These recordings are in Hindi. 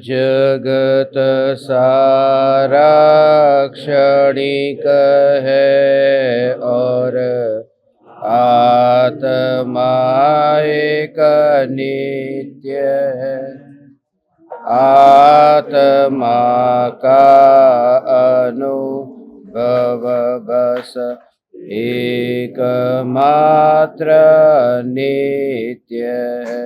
जगत सारा क्षणिक है और आत्मा एक नित्य है। आत्मा का अनुभव बस एकमात्र नित्य है।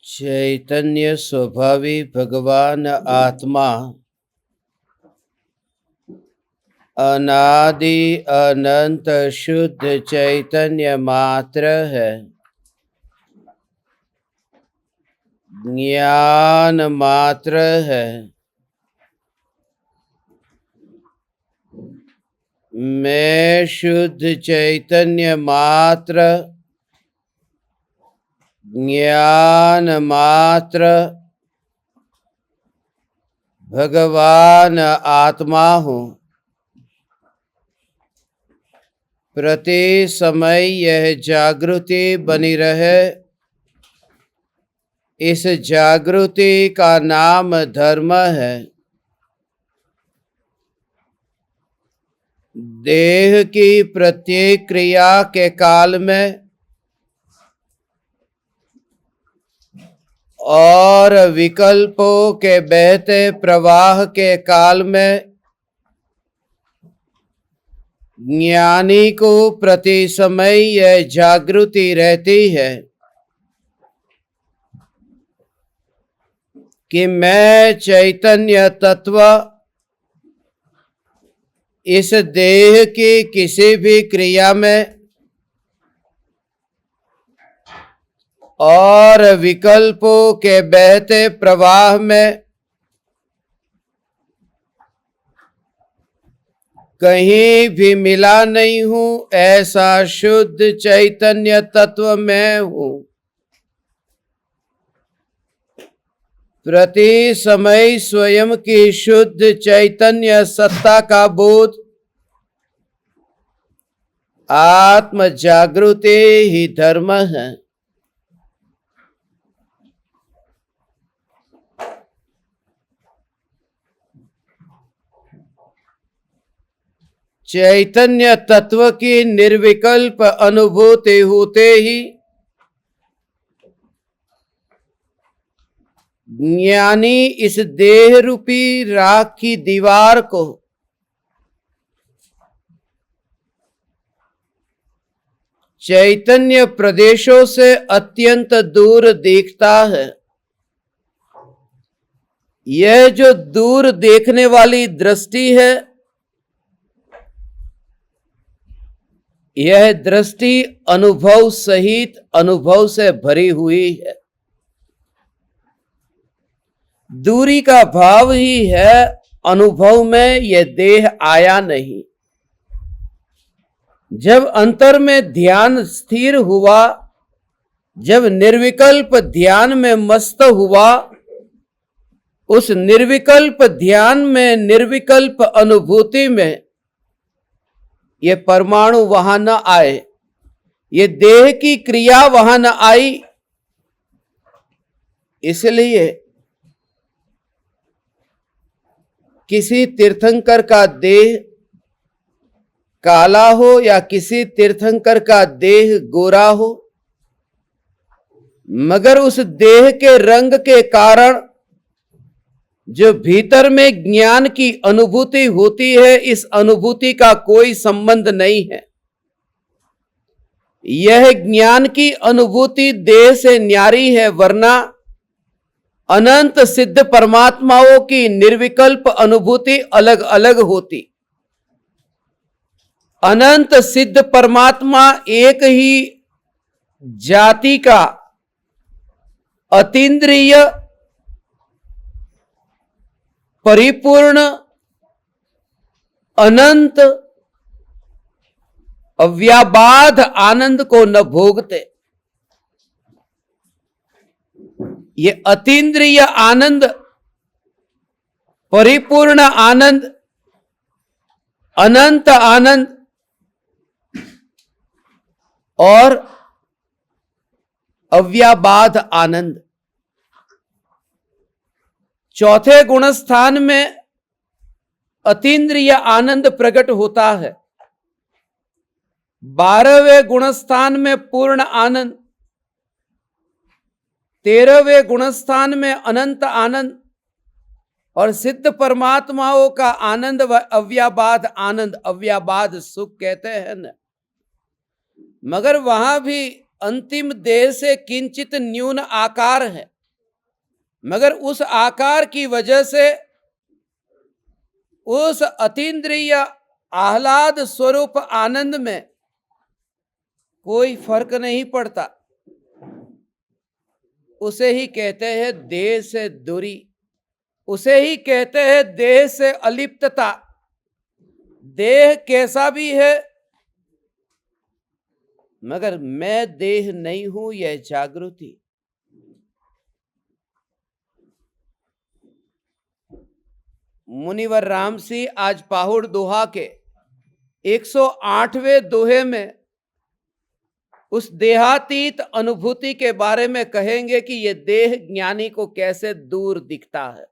चैतन्य स्वभावी भगवान आत्मा अनादि अनंत शुद्ध चैतन्य मात्र है। ज्ञान मात्र है। मैं शुद्ध चैतन्य मात्र, ज्ञान मात्र भगवान आत्मा हूँ। प्रति समय यह जागृति बनी रहे, इस जागृति का नाम धर्म है। देह की प्रत्येक क्रिया के काल में और विकल्पों के बहते प्रवाह के काल में ज्ञानी को प्रति समय यह जागृति रहती है कि मैं चैतन्य तत्व इस देह की किसी भी क्रिया में और विकल्पों के बहते प्रवाह में कहीं भी मिला नहीं हूँ। ऐसा शुद्ध चैतन्य तत्व मैं हूँ। प्रति समय स्वयं की शुद्ध चैतन्य सत्ता का बोध आत्म जागृति ही धर्म है। चैतन्य तत्व की निर्विकल्प अनुभूति होते ही ज्ञानी इस देह रूपी राख की दीवार को चैतन्य प्रदेशों से अत्यंत दूर देखता है। यह जो दूर देखने वाली दृष्टि है, यह दृष्टि अनुभव सहित अनुभव से भरी हुई है। दूरी का भाव ही है, अनुभव में यह देह आया नहीं। जब अंतर में ध्यान स्थिर हुआ, जब निर्विकल्प ध्यान में मस्त हुआ, उस निर्विकल्प ध्यान में, निर्विकल्प अनुभूति में ये परमाणु वहां न आए, ये देह की क्रिया वहां न आई। इसलिए किसी तीर्थंकर का देह काला हो या किसी तीर्थंकर का देह गोरा हो, मगर उस देह के रंग के कारण जो भीतर में ज्ञान की अनुभूति होती है, इस अनुभूति का कोई संबंध नहीं है। यह ज्ञान की अनुभूति देह से न्यारी है, वरना अनंत सिद्ध परमात्माओं की निर्विकल्प अनुभूति अलग अलग होती। अनंत सिद्ध परमात्मा एक ही जाति का अतीन्द्रिय परिपूर्ण अनंत अव्याबाध आनंद को न भोगते। ये अतीन्द्रिय आनंद, परिपूर्ण आनंद, अनंत आनंद और अव्याबाध आनंद, चौथे गुणस्थान में अतीन्द्रिय आनंद प्रकट होता है। 12वें गुणस्थान में पूर्ण आनंद, 13वें गुणस्थान में अनंत आनंद और सिद्ध परमात्माओं का आनंद व अव्याबाध आनंद, अव्याबाध सुख कहते हैं न। मगर वहां भी अंतिम देह से किंचित न्यून आकार है, मगर उस आकार की वजह से उस अतीन्द्रिय आह्लाद स्वरूप आनंद में कोई फर्क नहीं पड़ता। उसे ही कहते हैं देह से दूरी, उसे ही कहते हैं देह से अलिप्तता। देह कैसा भी है मगर मैं देह नहीं हूं, यह जागृति। मुनिवर राम सिंह आज पाहुड़ दोहा के 108वें दोहे में उस देहातीत अनुभूति के बारे में कहेंगे कि यह देह ज्ञानी को कैसे दूर दिखता है।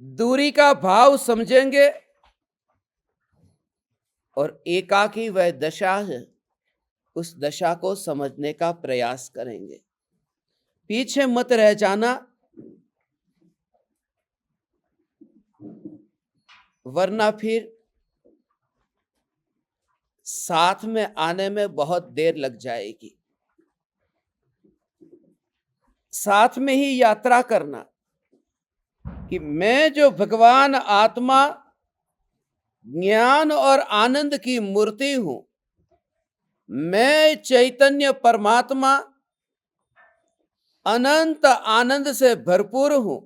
दूरी का भाव समझेंगे और एकाकी वह दशा है, उस दशा को समझने का प्रयास करेंगे। पीछे मत रह जाना, वरना फिर साथ में आने में बहुत देर लग जाएगी। साथ में ही यात्रा करना कि मैं जो भगवान आत्मा ज्ञान और आनंद की मूर्ति हूं, मैं चैतन्य परमात्मा अनंत आनंद से भरपूर हूं,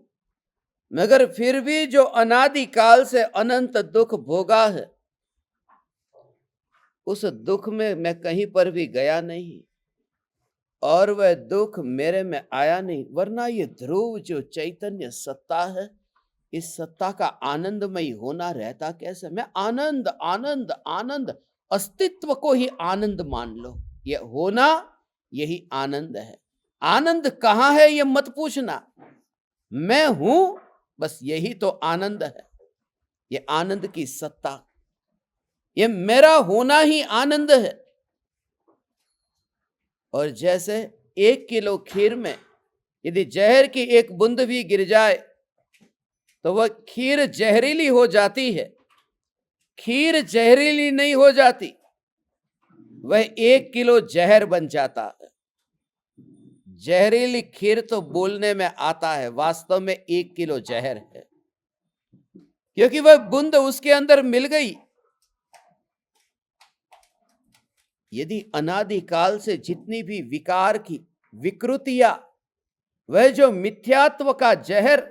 मगर फिर भी जो अनादिकाल से अनंत दुख भोगा है, उस दुख में मैं कहीं पर भी गया नहीं और वह दुख मेरे में आया नहीं। वरना ये ध्रुव जो चैतन्य सत्ता है, इस सत्ता का आनंदमयी होना रहता कैसे? मैं आनंद आनंद आनंद, अस्तित्व को ही आनंद मान लो। ये होना यही आनंद है। आनंद कहां है ये मत पूछना, मैं हूं, बस यही तो आनंद है। ये आनंद की सत्ता, ये मेरा होना ही आनंद है। और जैसे 1 किलो खीर में यदि जहर की एक बूंद भी गिर जाए तो वह खीर जहरीली हो जाती है। खीर जहरीली नहीं हो जाती, वह 1 किलो जहर बन जाता है। जहरीली खीर तो बोलने में आता है, वास्तव में 1 किलो जहर है, क्योंकि वह बूंद उसके अंदर मिल गई। यदि अनादिकाल से जितनी भी विकार की विकृतियां, वह जो मिथ्यात्व का जहर,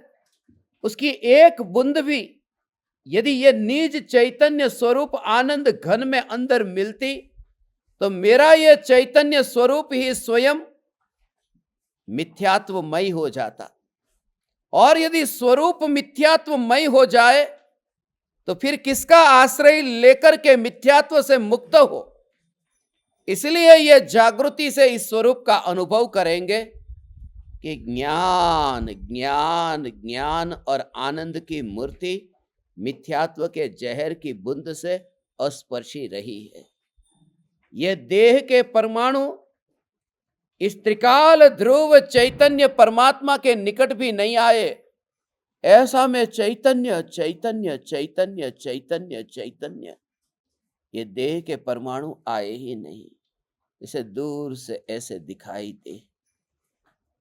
उसकी एक बूंद भी यदि यह निज चैतन्य स्वरूप आनंद घन में अंदर मिलती, तो मेरा यह चैतन्य स्वरूप ही स्वयं मिथ्यात्वमय हो जाता। और यदि स्वरूप मिथ्यात्वमय हो जाए तो फिर किसका आश्रय लेकर के मिथ्यात्व से मुक्त हो? इसलिए यह जागृति से इस स्वरूप का अनुभव करेंगे कि ज्ञान ज्ञान ज्ञान और आनंद की मूर्ति मिथ्यात्व के जहर की बूंद से अस्पर्शी रही है। यह देह के परमाणु इस त्रिकाल ध्रुव चैतन्य परमात्मा के निकट भी नहीं आए। ऐसा में चैतन्य चैतन्य चैतन्य चैतन्य चैतन्य, ये देह के परमाणु आए ही नहीं। इसे दूर से ऐसे दिखाई दे,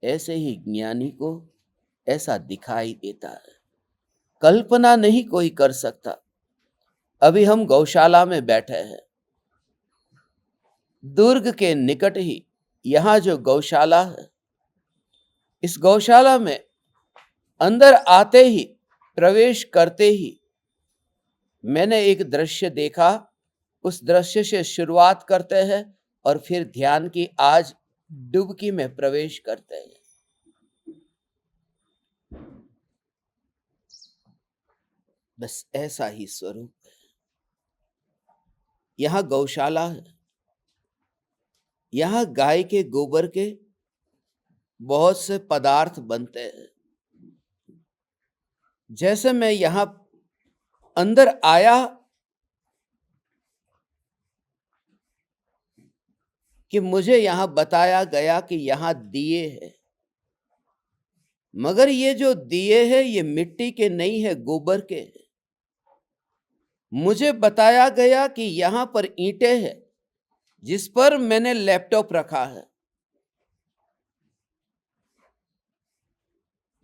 ऐसे ही ज्ञानी को ऐसा दिखाई देता है। कल्पना नहीं कोई कर सकता। अभी हम गौशाला में बैठे हैं, दुर्ग के निकट ही यहां जो गौशाला है, इस गौशाला में अंदर आते ही, प्रवेश करते ही मैंने एक दृश्य देखा। उस दृश्य से शुरुआत करते हैं और फिर ध्यान की आज डुबकी में प्रवेश करते हैं। बस ऐसा ही स्वरूप है। यहां गौशाला है, यहां गाय के गोबर के बहुत से पदार्थ बनते हैं। जैसे मैं यहां अंदर आया कि मुझे यहां बताया गया कि यहां दिए हैं, मगर ये जो दिए हैं ये मिट्टी के नहीं है, गोबर के हैं। मुझे बताया गया कि यहां पर ईंटें हैं जिस पर मैंने लैपटॉप रखा है।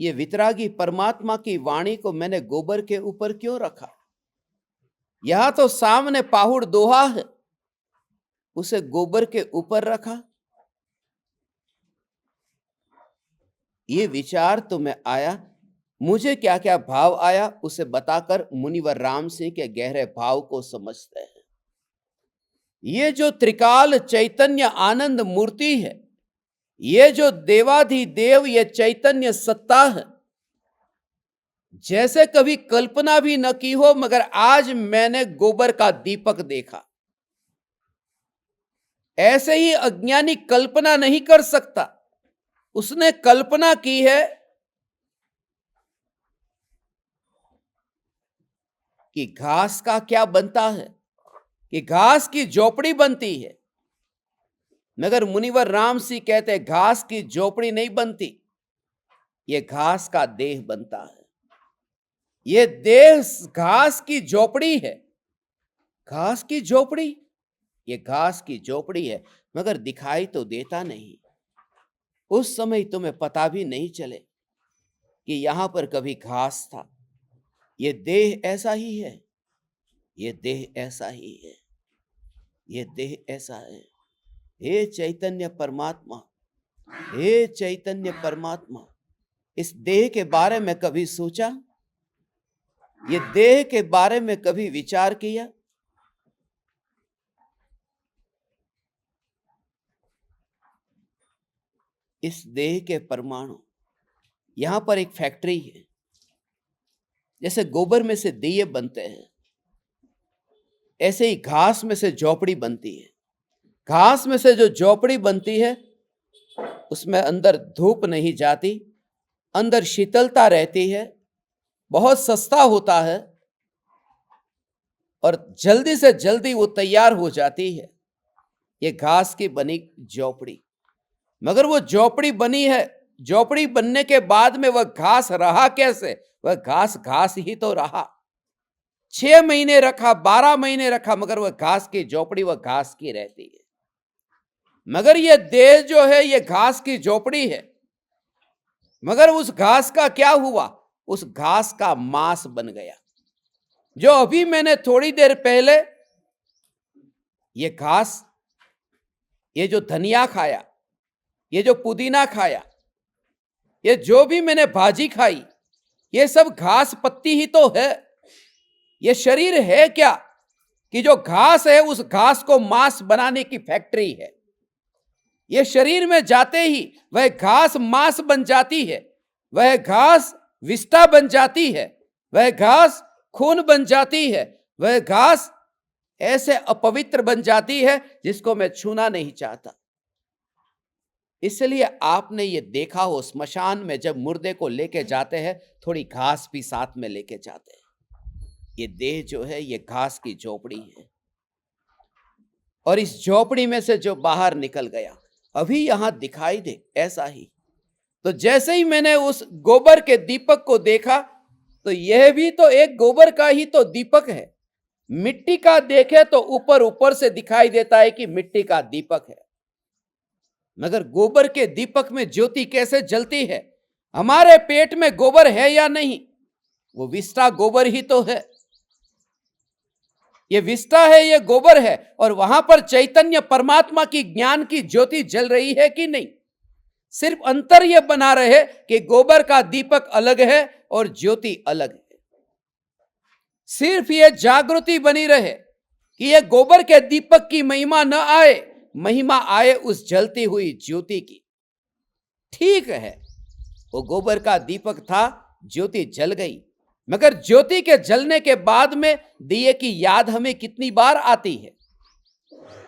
ये वितरागी परमात्मा की वाणी को मैंने गोबर के ऊपर क्यों रखा? यहां तो सामने पाहुड़ दोहा है, उसे गोबर के ऊपर रखा। ये विचार तो मैं आया, मुझे क्या क्या भाव आया उसे बताकर मुनिवर राम सिंह के गहरे भाव को समझते हैं। ये जो त्रिकाल चैतन्य आनंद मूर्ति है, ये जो देवाधिदेव, ये चैतन्य सत्ता है, जैसे कभी कल्पना भी न की हो, मगर आज मैंने गोबर का दीपक देखा। ऐसे ही अज्ञानी कल्पना नहीं कर सकता। उसने कल्पना की है कि घास का क्या बनता है, कि घास की झोपड़ी बनती है, मगर मुनिवर राम सिंह कहते घास की झोपड़ी नहीं बनती, ये घास का देह बनता है। ये देह घास की झोपड़ी है। घास की झोपड़ी, ये घास की झोपड़ी है, मगर दिखाई तो देता नहीं। उस समय तुम्हें पता भी नहीं चले कि यहां पर कभी घास था। ये देह ऐसा ही है, ये देह ऐसा ही है, ये देह ऐसा है। हे चैतन्य परमात्मा, हे चैतन्य परमात्मा, इस देह के बारे में कभी सोचा? ये देह के बारे में कभी विचार किया? इस देह के परमाणु, यहां पर एक फैक्ट्री है। जैसे गोबर में से दिए बनते हैं, ऐसे ही घास में से झोपड़ी बनती है। घास में से जो झोपड़ी बनती है, उसमें अंदर धूप नहीं जाती, अंदर शीतलता रहती है, बहुत सस्ता होता है और जल्दी से जल्दी वो तैयार हो जाती है। ये घास की बनी झोपड़ी, मगर वो झोपड़ी बनी है, झोपड़ी बनने के बाद में वह घास रहा कैसे? वह घास घास ही तो रहा। 6 महीने रखा, 12 महीने रखा, मगर वह घास की झोपड़ी वह घास की रहती है। मगर यह देह जो है ये घास की झोपड़ी है, मगर उस घास का क्या हुआ? उस घास का मांस बन गया। जो अभी मैंने थोड़ी देर पहले ये घास, ये जो धनिया खाया, ये जो पुदीना खाया, ये जो भी मैंने भाजी खाई, ये सब घास पत्ती ही तो है। ये शरीर है क्या कि जो घास है उस घास को मांस बनाने की फैक्ट्री है। ये शरीर में जाते ही वह घास मांस बन जाती है, वह घास विष्ठा बन जाती है, वह घास खून बन जाती है, वह घास ऐसे अपवित्र बन जाती है जिसको मैं छूना नहीं चाहता। इसलिए आपने ये देखा हो, स्मशान में जब मुर्दे को लेके जाते हैं, थोड़ी घास भी साथ में लेके जाते हैं। ये देह जो है ये घास की झोपड़ी है, और इस झोपड़ी में से जो बाहर निकल गया अभी यहां दिखाई दे, ऐसा ही। तो जैसे ही मैंने उस गोबर के दीपक को देखा, तो यह भी तो एक गोबर का ही तो दीपक है। मिट्टी का देखे तो ऊपर ऊपर से दिखाई देता है कि मिट्टी का दीपक है, मगर गोबर के दीपक में ज्योति कैसे जलती है? हमारे पेट में गोबर है या नहीं? वो विष्ठा गोबर ही तो है। ये विष्ठा है, ये गोबर है, और वहां पर चैतन्य परमात्मा की ज्ञान की ज्योति जल रही है कि नहीं? सिर्फ अंतर यह बना रहे कि गोबर का दीपक अलग है और ज्योति अलग है। सिर्फ यह जागृति बनी रहे कि यह गोबर के दीपक की महिमा न आए, महिमा आए उस जलती हुई ज्योति की। ठीक है, वो गोबर का दीपक था, ज्योति जल गई, मगर ज्योति के जलने के बाद में दिए की याद हमें कितनी बार आती है?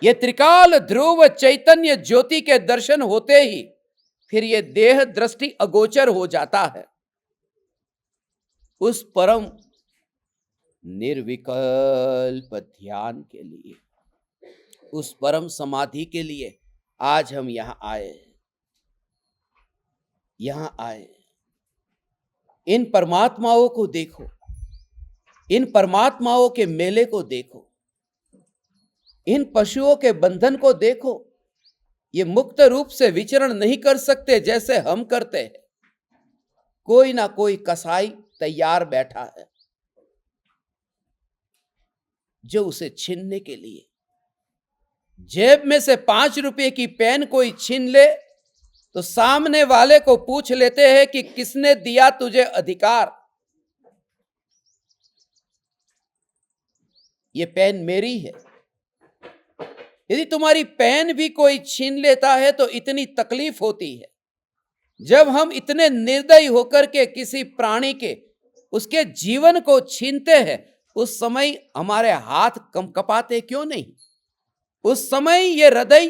ये त्रिकाल ध्रुव चैतन्य ज्योति के दर्शन होते ही फिर ये देह दृष्टि अगोचर हो जाता है। उस परम निर्विकल्प ध्यान के लिए, उस परम समाधि के लिए आज हम यहां आए। इन परमात्माओं को देखो, इन परमात्माओं के मेले को देखो, इन पशुओं के बंधन को देखो। ये मुक्त रूप से विचरण नहीं कर सकते जैसे हम करते हैं। कोई ना कोई कसाई तैयार बैठा है जो उसे छीनने के लिए, जेब में से 5 रुपए की पेन कोई छीन ले तो सामने वाले को पूछ लेते हैं कि किसने दिया तुझे अधिकार? ये पेन मेरी है। यदि तुम्हारी पेन भी कोई छीन लेता है तो इतनी तकलीफ होती है। जब हम इतने निर्दयी होकर के किसी प्राणी के, उसके जीवन को छीनते हैं, उस समय हमारे हाथ कंपकपाते क्यों नहीं? उस समय ये हृदय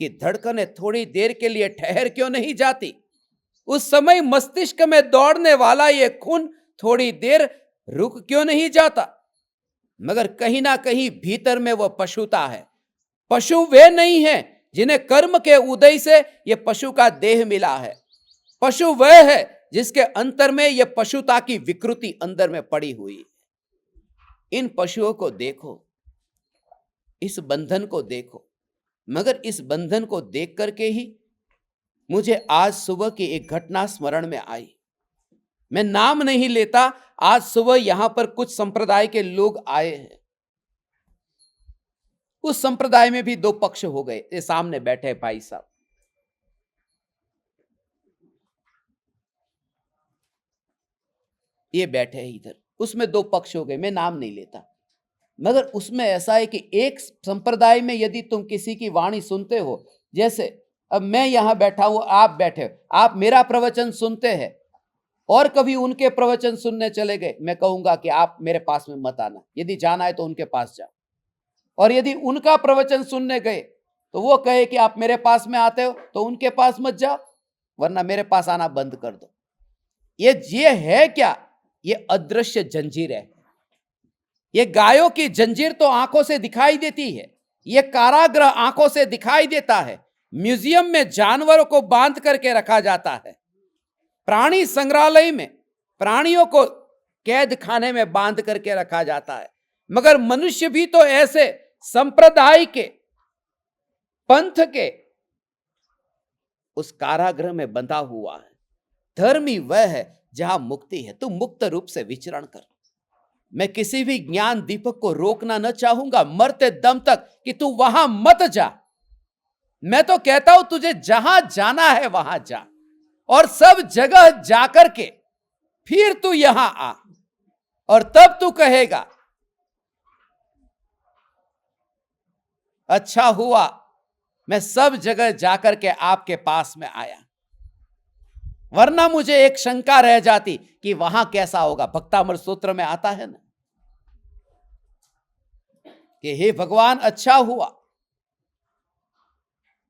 की धड़कनें थोड़ी देर के लिए ठहर क्यों नहीं जाती? उस समय मस्तिष्क में दौड़ने वाला ये खून थोड़ी देर रुक क्यों नहीं जाता? मगर कहीं ना कहीं भीतर में वह पशुता है। पशु वे नहीं है जिन्हें कर्म के उदय से यह पशु का देह मिला है। पशु वह है जिसके अंतर में यह पशुता की विकृति अंदर में पड़ी हुई है। इन पशुओं को देखो, इस बंधन को देखो। मगर इस बंधन को देख करके ही मुझे आज सुबह की एक घटना स्मरण में आई। मैं नाम नहीं लेता। आज सुबह यहां पर कुछ संप्रदाय के लोग आए हैं। उस संप्रदाय में भी 2 पक्ष हो गए। ये सामने बैठे भाई साहब, ये बैठे हैं इधर। उसमें 2 पक्ष हो गए, मैं नाम नहीं लेता। मगर उसमें ऐसा है कि एक संप्रदाय में यदि तुम किसी की वाणी सुनते हो, जैसे अब मैं यहां बैठा हूं, आप बैठे हो, आप मेरा प्रवचन सुनते हैं और कभी उनके प्रवचन सुनने चले गए, मैं कहूंगा कि आप मेरे पास में मत आना। यदि जाना है तो उनके पास जाओ। और यदि उनका प्रवचन सुनने गए तो वो कहे कि आप मेरे पास में आते हो तो उनके पास मत जाओ, वरना मेरे पास आना बंद कर दो। ये है क्या? ये अदृश्य जंजीर है। ये गायों की जंजीर तो आंखों से दिखाई देती है, ये कारागृह आंखों से दिखाई देता है। म्यूजियम में जानवरों को बांध करके रखा जाता है, प्राणी संग्रहालय में प्राणियों को कैद खाने में बांध करके रखा जाता है। मगर मनुष्य भी तो ऐसे संप्रदाय के, पंथ के उस कारागृह में बंधा हुआ है। धर्मी वह है जहां मुक्ति है। तू मुक्त रूप से विचरण कर। मैं किसी भी ज्ञान दीपक को रोकना न चाहूंगा मरते दम तक कि तू वहां मत जा। मैं तो कहता हूं तुझे जहां जाना है वहां जा, और सब जगह जाकर के फिर तू यहां आ, और तब तू कहेगा अच्छा हुआ मैं सब जगह जाकर के आपके पास में आया। वरना मुझे एक शंका रह जाती कि वहां कैसा होगा। भक्तामृत सूत्र में आता है ना कि हे भगवान, अच्छा हुआ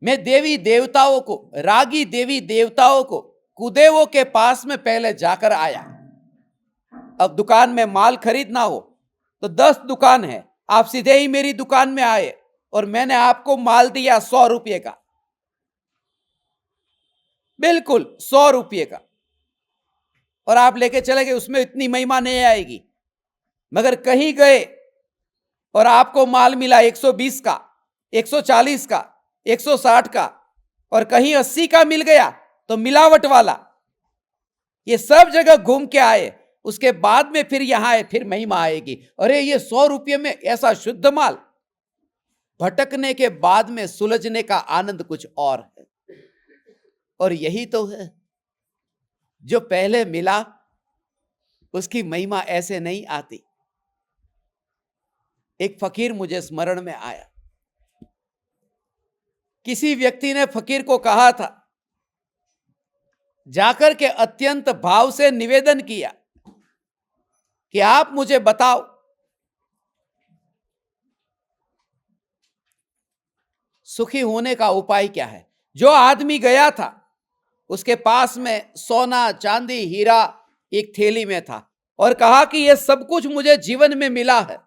मैं देवी देवताओं को, रागी देवी देवताओं को, कुदेवों के पास में पहले जाकर आया। अब दुकान में माल खरीदना हो तो 10 दुकान है, आप सीधे ही मेरी दुकान में आए और मैंने आपको माल दिया 100 रुपये का, बिल्कुल 100 रुपये का, और आप लेके चले गए। उसमें इतनी महिमा नहीं आएगी। मगर कहीं गए और आपको माल मिला 120 का, 140 का, 160 का, और कहीं 80 का मिल गया तो मिलावट वाला, ये सब जगह घूम के आए, उसके बाद में फिर यहां आए, फिर महिमा आएगी। अरे ये 100 रुपये में ऐसा शुद्ध माल। भटकने के बाद में सुलझने का आनंद कुछ और है। और यही तो है, जो पहले मिला उसकी महिमा ऐसे नहीं आती। एक फकीर मुझे स्मरण में आया। किसी व्यक्ति ने फकीर को कहा था, जाकर के अत्यंत भाव से निवेदन किया कि आप मुझे बताओ, सुखी होने का उपाय क्या है। जो आदमी गया था उसके पास में सोना चांदी हीरा एक थैली में था और कहा कि यह सब कुछ मुझे जीवन में मिला है,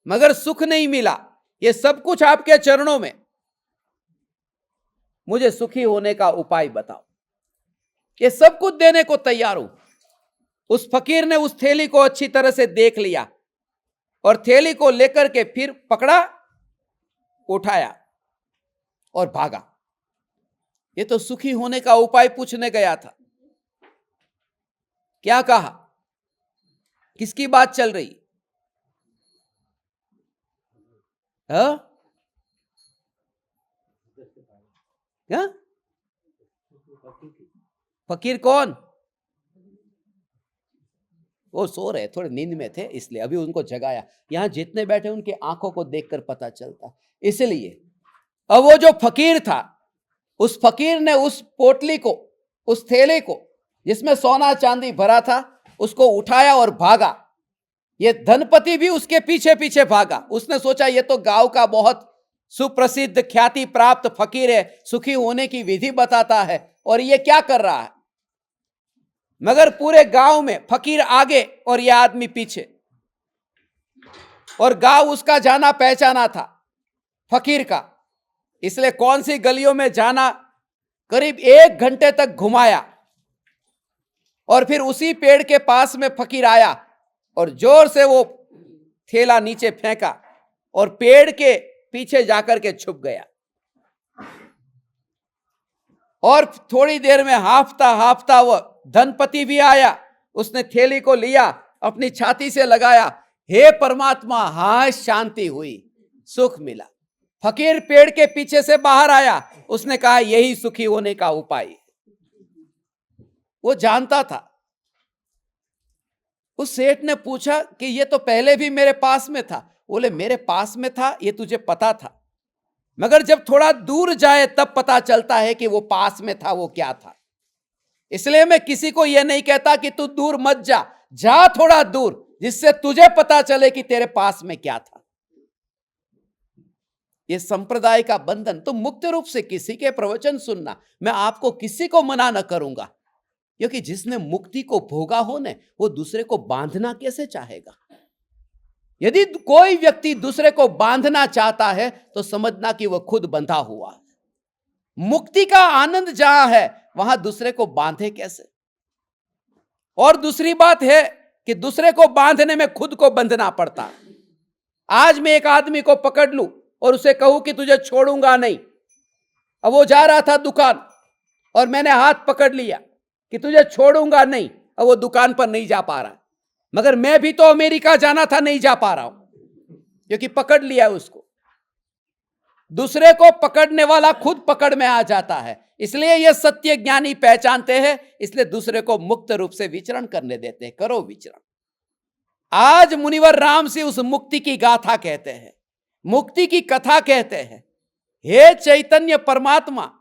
मगर सुख नहीं मिला। यह सब कुछ आपके चरणों में, मुझे सुखी होने का उपाय बताओ। ये सब कुछ देने को तैयार हूं। उस फकीर ने उस थैली को अच्छी तरह से देख लिया और थैली को लेकर के फिर पकड़ा, उठाया और भागा। ये तो सुखी होने का उपाय पूछने गया था। क्या कहा, किसकी बात चल रही है? क्या? फकीर कौन? वो सो रहे, थोड़े नींद में थे, इसलिए अभी उनको जगाया। यहां जितने बैठे उनकी आंखों को देखकर पता चलता। इसलिए अब वो जो फकीर था, उस फकीर ने उस पोटली को, उस थैले को जिसमें सोना चांदी भरा था, उसको उठाया और भागा। ये धनपति भी उसके पीछे पीछे भागा। उसने सोचा ये तो गांव का बहुत सुप्रसिद्ध ख्याति प्राप्त फकीर है, सुखी होने की विधि बताता है, और ये क्या कर रहा है। मगर पूरे गांव में फकीर आगे और यह आदमी पीछे, और गांव उसका जाना पहचाना था फकीर का। इसलिए कौन सी गलियों में जाना, करीब 1 घंटे तक घुमाया और फिर उसी पेड़ के पास में फकीर आया और जोर से वो थैला नीचे फेंका और पेड़ के पीछे जाकर के छुप गया। और थोड़ी देर में हाफता हाफता वो धनपति भी आया। उसने थैली को लिया, अपनी छाती से लगाया, हे परमात्मा, हाय शांति हुई, सुख मिला। फकीर पेड़ के पीछे से बाहर आया, उसने कहा यही सुखी होने का उपाय। वो जानता था। उस सेठ ने पूछा कि ये तो पहले भी मेरे पास में था। बोले मेरे पास में था ये तुझे पता था, मगर जब थोड़ा दूर जाए तब पता चलता है कि वो पास में था वो क्या था। इसलिए मैं किसी को यह नहीं कहता कि तू दूर मत जा, जा थोड़ा दूर, जिससे तुझे पता चले कि तेरे पास में क्या था। ये संप्रदाय का बंधन। तो मुक्त रूप से किसी के प्रवचन सुनना, मैं आपको किसी को मना न करूंगा, क्योंकि जिसने मुक्ति को भोगा हो ने, वो दूसरे को बांधना कैसे चाहेगा। यदि कोई व्यक्ति दूसरे को बांधना चाहता है तो समझना कि वह खुद बंधा हुआ है। मुक्ति का आनंद जहां है वहां दूसरे को बांधे कैसे। और दूसरी बात है कि दूसरे को बांधने में खुद को बंधना पड़ता। आज मैं एक आदमी को पकड़ लूं और उसे कहूं कि तुझे छोड़ूंगा नहीं। अब वो जा रहा था दुकान और मैंने हाथ पकड़ लिया कि तुझे छोड़ूंगा नहीं। अब वो दुकान पर नहीं जा पा रहा, मगर मैं भी तो अमेरिका जाना था, नहीं जा पा रहा हूं क्योंकि पकड़ लिया उसको। दूसरे को पकड़ने वाला खुद पकड़ में आ जाता है। इसलिए ये सत्य ज्ञानी पहचानते हैं, इसलिए दूसरे को मुक्त रूप से विचरण करने देते हैं। करो विचरण। आज मुनिवर राम से उस मुक्ति की गाथा कहते हैं, मुक्ति की कथा कहते हैं। हे चैतन्य परमात्मा,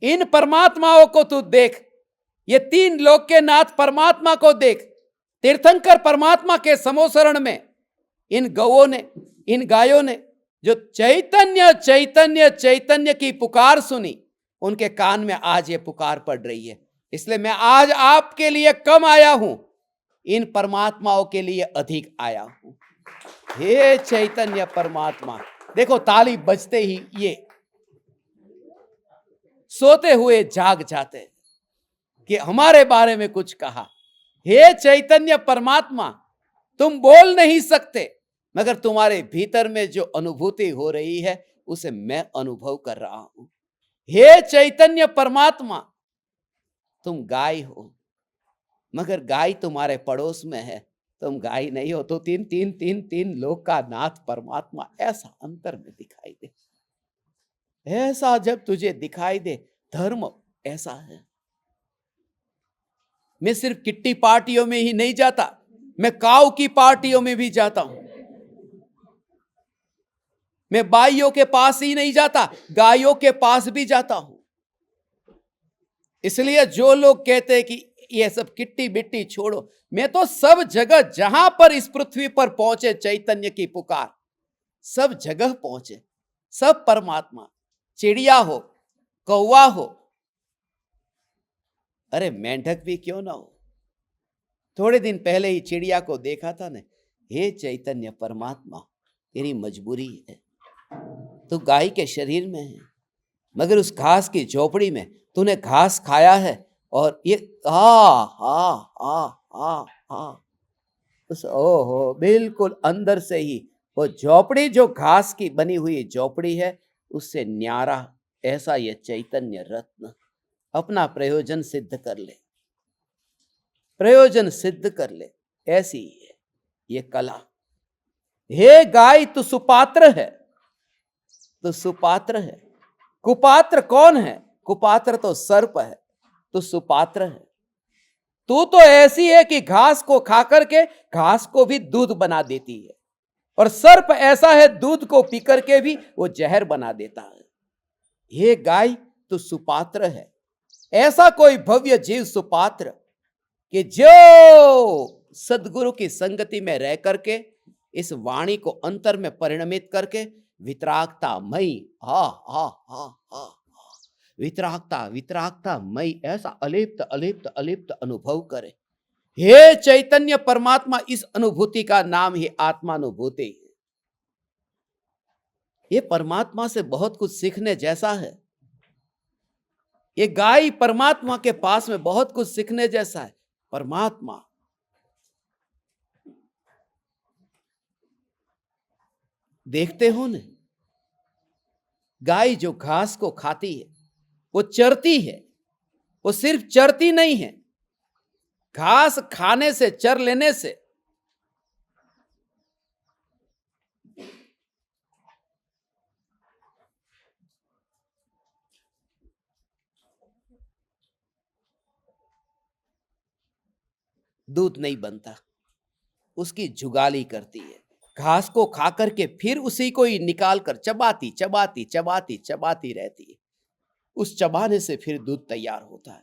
इन परमात्माओं को तू देख, ये 3 लोक के नाथ परमात्मा को देख। तीर्थंकर परमात्मा के समोसरण में इन गौओं ने, इन गायों ने जो चैतन्य चैतन्य चैतन्य की पुकार सुनी, उनके कान में आज ये पुकार पड़ रही है। इसलिए मैं आज आपके लिए कम आया हूं, इन परमात्माओं के लिए अधिक आया हूं। हे चैतन्य परमात्मा। देखो ताली बजते ही ये सोते हुए जाग जाते कि हमारे बारे में कुछ कहा। हे चैतन्य परमात्मा, तुम बोल नहीं सकते, मगर तुम्हारे भीतर में जो अनुभूति हो रही है उसे मैं अनुभव कर रहा हूं। हे चैतन्य परमात्मा, तुम गाय हो, मगर गाय तुम्हारे पड़ोस में है, तुम गाय नहीं हो। तो तीन तीन तीन तीन लोक का नाथ परमात्मा ऐसा अंतर में दिखाई दे। ऐसा जब तुझे दिखाई दे, धर्म ऐसा है। मैं सिर्फ किट्टी पार्टियों में ही नहीं जाता, मैं काऊ की पार्टियों में भी जाता हूं। मैं बाइयों के पास ही नहीं जाता, गायों के पास भी जाता हूं। इसलिए जो लोग कहते हैं कि ये सब किट्टी बिट्टी छोड़ो, मैं तो सब जगह जहां पर इस पृथ्वी पर पहुंचे चैतन्य की पुकार, सब जगह पहुंचे। सब परमात्मा, चिड़िया हो, कौवा हो, अरे मेंढक भी क्यों ना हो। थोड़े दिन पहले ही चिड़िया को देखा था ने। हे चैतन्य परमात्मा, तेरी मजबूरी है, तू गाय के शरीर में है, मगर उस घास की झोपड़ी में तूने घास खाया है। और ये ओहो, बिल्कुल अंदर से ही वो झोपड़ी, जो घास की बनी हुई झोपड़ी है, उससे न्यारा ऐसा ये चैतन्य रत्न अपना प्रयोजन सिद्ध कर ले, प्रयोजन सिद्ध कर ले। ऐसी ही है ये कला। हे गाय, तू सुपात्र है, तू सुपात्र है। कुपात्र कौन है? कुपात्र तो सर्प है, तू सुपात्र है। तू तो ऐसी है कि घास को खाकर के घास को भी दूध बना देती है, और सर्प ऐसा है, दूध को पीकर के भी वो जहर बना देता है। ये गाय, तू सुपात्र है। ऐसा कोई भव्य जीव सुपात्र कि जो सदगुरु की संगति में रह करके इस वाणी को अंतर में परिणमित करके वितरागता मई, हा हा हा हा, वितरागता वितरागता मई, ऐसा अलिप्त अलिप्त अलिप्त अनुभव करे। हे चैतन्य परमात्मा, इस अनुभूति का नाम ही आत्मानुभूति है। ये परमात्मा से बहुत कुछ सीखने जैसा है। ये गाय परमात्मा के पास में बहुत कुछ सीखने जैसा है। परमात्मा देखते हो न, गाय जो घास को खाती है, वो चरती है। वो सिर्फ चरती नहीं है, घास खाने से, चर लेने से दूध नहीं बनता, उसकी जुगाली करती है। घास को खाकर के फिर उसी को ही निकाल कर चबाती चबाती चबाती चबाती रहती है। उस चबाने से फिर दूध तैयार होता है।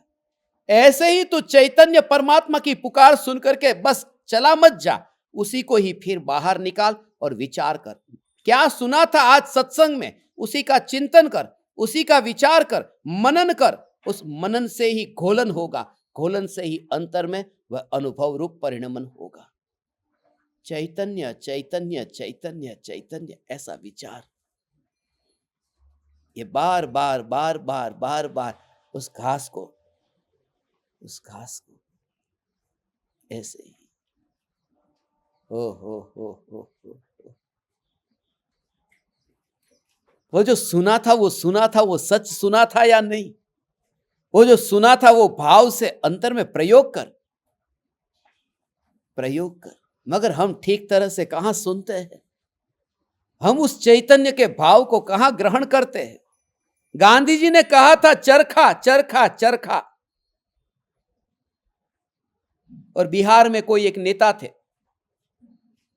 ऐसे ही तो चैतन्य परमात्मा की पुकार सुन करके बस चला मत जा, उसी को ही फिर बाहर निकाल और विचार कर। क्या सुना था आज सत्संग में, उसी का चिंतन कर, उसी का विचार कर, मनन कर। उस मनन से ही घोलन होगा, घोलन से ही अंतर में वह अनुभव रूप परिणमन होगा। चैतन्य चैतन्य चैतन्य चैतन्य, ऐसा विचार ये बार बार बार बार बार बार उस घास को ऐसे ही हो। वो जो सुना था, वो सुना था, वो सच सुना था या नहीं? वो जो सुना था वो भाव से अंतर में प्रयोग कर, प्रयोग कर। मगर हम ठीक तरह से कहां सुनते हैं, हम उस चैतन्य के भाव को कहां ग्रहण करते हैं। गांधी जी ने कहा था चरखा चरखा चरखा, और बिहार में कोई एक नेता थे,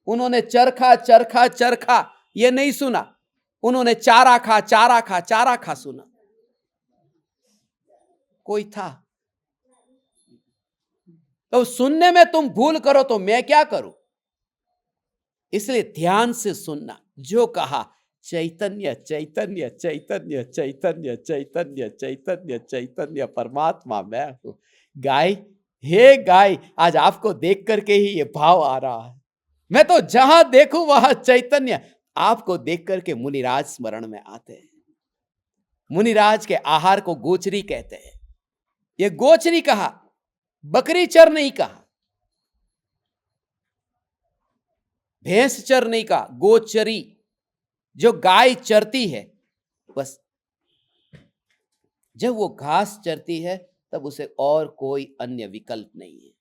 उन्होंने चरखा चरखा चरखा ये नहीं सुना, उन्होंने चारा खा चारा खा चारा खा सुना। कोई था तो सुनने में तुम भूल करो तो मैं क्या करूं। इसलिए ध्यान से सुनना। जो कहा चैतन्य चैतन्य चैतन्य चैतन्य चैतन्य चैतन्य चैतन्य परमात्मा मैं हूं। गाय, हे गाय, आज आपको देख करके ही ये भाव आ रहा है। मैं तो जहां देखूं वहां चैतन्य। आपको देख करके मुनिराज स्मरण में आते हैं। मुनिराज के आहार को गोचरी कहते हैं। ये गोचरी कहा, बकरी चर नहीं कहा, भैंस चर नहीं कहा, गोचरी। जो गाय चरती है, बस जब वो घास चरती है तब उसे और कोई अन्य विकल्प नहीं है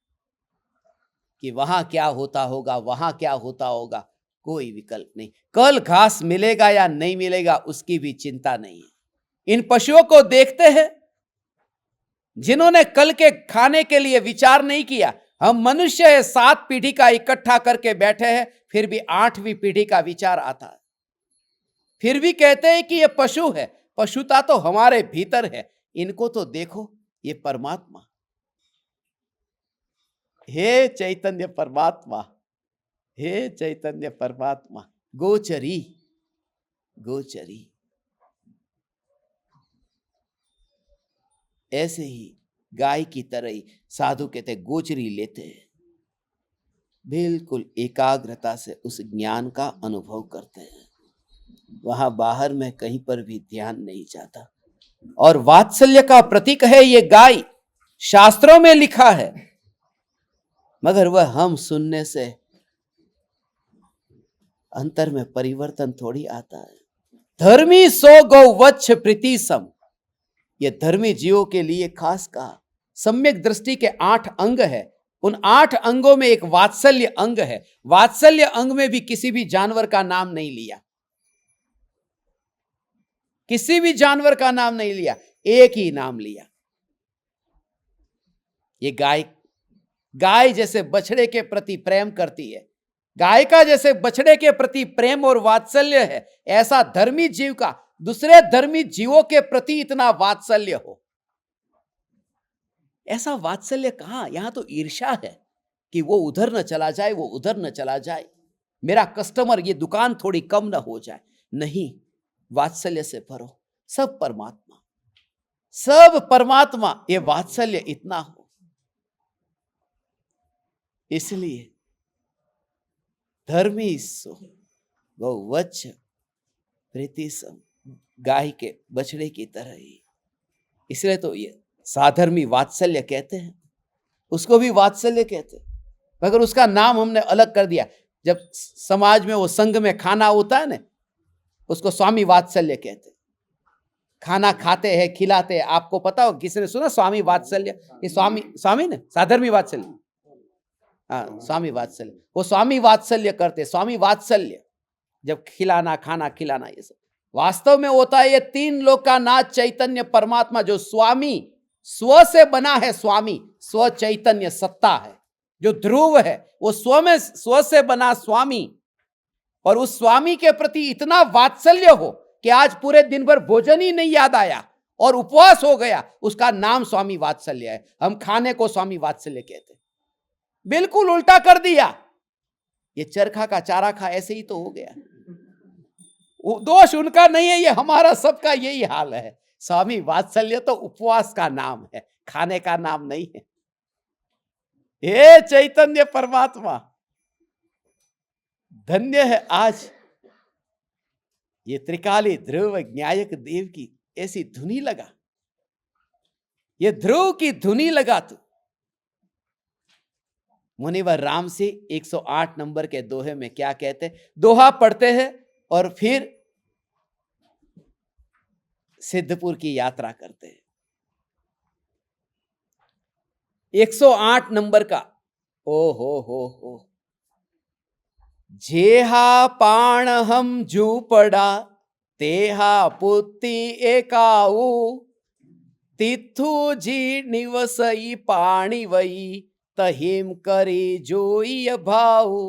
कि वहां क्या होता होगा, वहां क्या होता होगा, कोई विकल्प नहीं। कल घास मिलेगा या नहीं मिलेगा उसकी भी चिंता नहीं है। इन पशुओं को देखते हैं जिन्होंने कल के खाने के लिए विचार नहीं किया। हम मनुष्य है, 7 पीढ़ी का इकट्ठा करके बैठे हैं, फिर भी 8वीं पीढ़ी का विचार आता है। फिर भी कहते हैं कि ये पशु है। पशुता तो हमारे भीतर है, इनको तो देखो, ये परमात्मा। हे चैतन्य परमात्मा, हे चैतन्य परमात्मा, गोचरी गोचरी। ऐसे ही गाय की तरह ही साधु कहते गोचरी लेते हैं, बिल्कुल एकाग्रता से उस ज्ञान का अनुभव करते हैं। वहां बाहर में कहीं पर भी ध्यान नहीं जाता। और वात्सल्य का प्रतीक है ये गाय, शास्त्रों में लिखा है, मगर वह हम सुनने से अंतर में परिवर्तन थोड़ी आता है। धर्मी सो गौ वच्छ प्रीति सम, ये धर्मी जीवों के लिए खास कहा। सम्यक दृष्टि के 8 अंग है, उन 8 अंगों में एक वात्सल्य अंग है। वात्सल्य अंग में भी किसी भी जानवर का नाम नहीं लिया, किसी भी जानवर का नाम नहीं लिया, एक ही नाम लिया। ये गाय जैसे बछड़े के प्रति प्रेम करती है, गाय का जैसे बछड़े के प्रति प्रेम और वात्सल्य है, ऐसा धर्मी जीव का दूसरे धर्मी जीवों के प्रति इतना वात्सल्य हो। ऐसा वात्सल्य कहां? यहां तो ईर्ष्या है कि वो उधर न चला जाए, वो उधर न चला जाए, मेरा कस्टमर, ये दुकान थोड़ी कम न हो जाए। नहीं, वात्सल्य से भरो। सब परमात्मा, सब परमात्मा, ये वात्सल्य इतना हो। इसलिए धर्मी सो गौ वच्छ प्रीति सम, गाय के बछड़े की तरह ही। इसलिए तो ये साधर्मी वात्सल्य कहते हैं, उसको भी वात्सल्य कहते हैं, मगर उसका नाम हमने अलग कर दिया। जब समाज में वो संघ में खाना होता है ना, उसको स्वामी वात्सल्य कहते हैं। खाना खाते हैं, खिलाते हैं। आपको पता हो, किसी ने सुना स्वामी वात्सल्य? ये स्वामी ने साधर्मी वात्सल्य, हाँ, स्वामी वात्सल्य, वो स्वामी वात्सल्य करते। स्वामी वात्सल्य जब खिलाना, खाना खिलाना, ये सब वास्तव में होता है ये 3 लोक का नाथ चैतन्य परमात्मा, जो स्वामी, स्व से बना है स्वामी, स्व चैतन्य सत्ता है, जो ध्रुव है, वो स्व से बना स्वामी। और उस स्वामी के प्रति इतना वात्सल्य हो कि आज पूरे दिन भर भोजन ही नहीं याद आया और उपवास हो गया, उसका नाम स्वामी वात्सल्य है। हम खाने को स्वामी वात्सल्य कहते, बिल्कुल उल्टा कर दिया। ये चरखा का चारा खा, ऐसे ही तो हो गया। दोष उनका नहीं है, ये हमारा सबका यही हाल है। स्वामी वात्सल्य तो उपवास का नाम है, खाने का नाम नहीं है। हे चैतन्य परमात्मा, धन्य है आज ये त्रिकाली ध्रुव न्यायक देव की ऐसी धुनी लगा, ये ध्रुव की धुनी लगा। तू मुनिवर राम से 108 नंबर के दोहे में क्या कहते? दोहा पढ़ते हैं और फिर सिद्धपुर की यात्रा करते हैं। 108 नंबर का, ओ हो, जेहा पाण हम झूपड़ा तेहा पुत्ती एकाऊ, तिथु जी निवसई पाणी वई तहिम करी जोई भाऊ।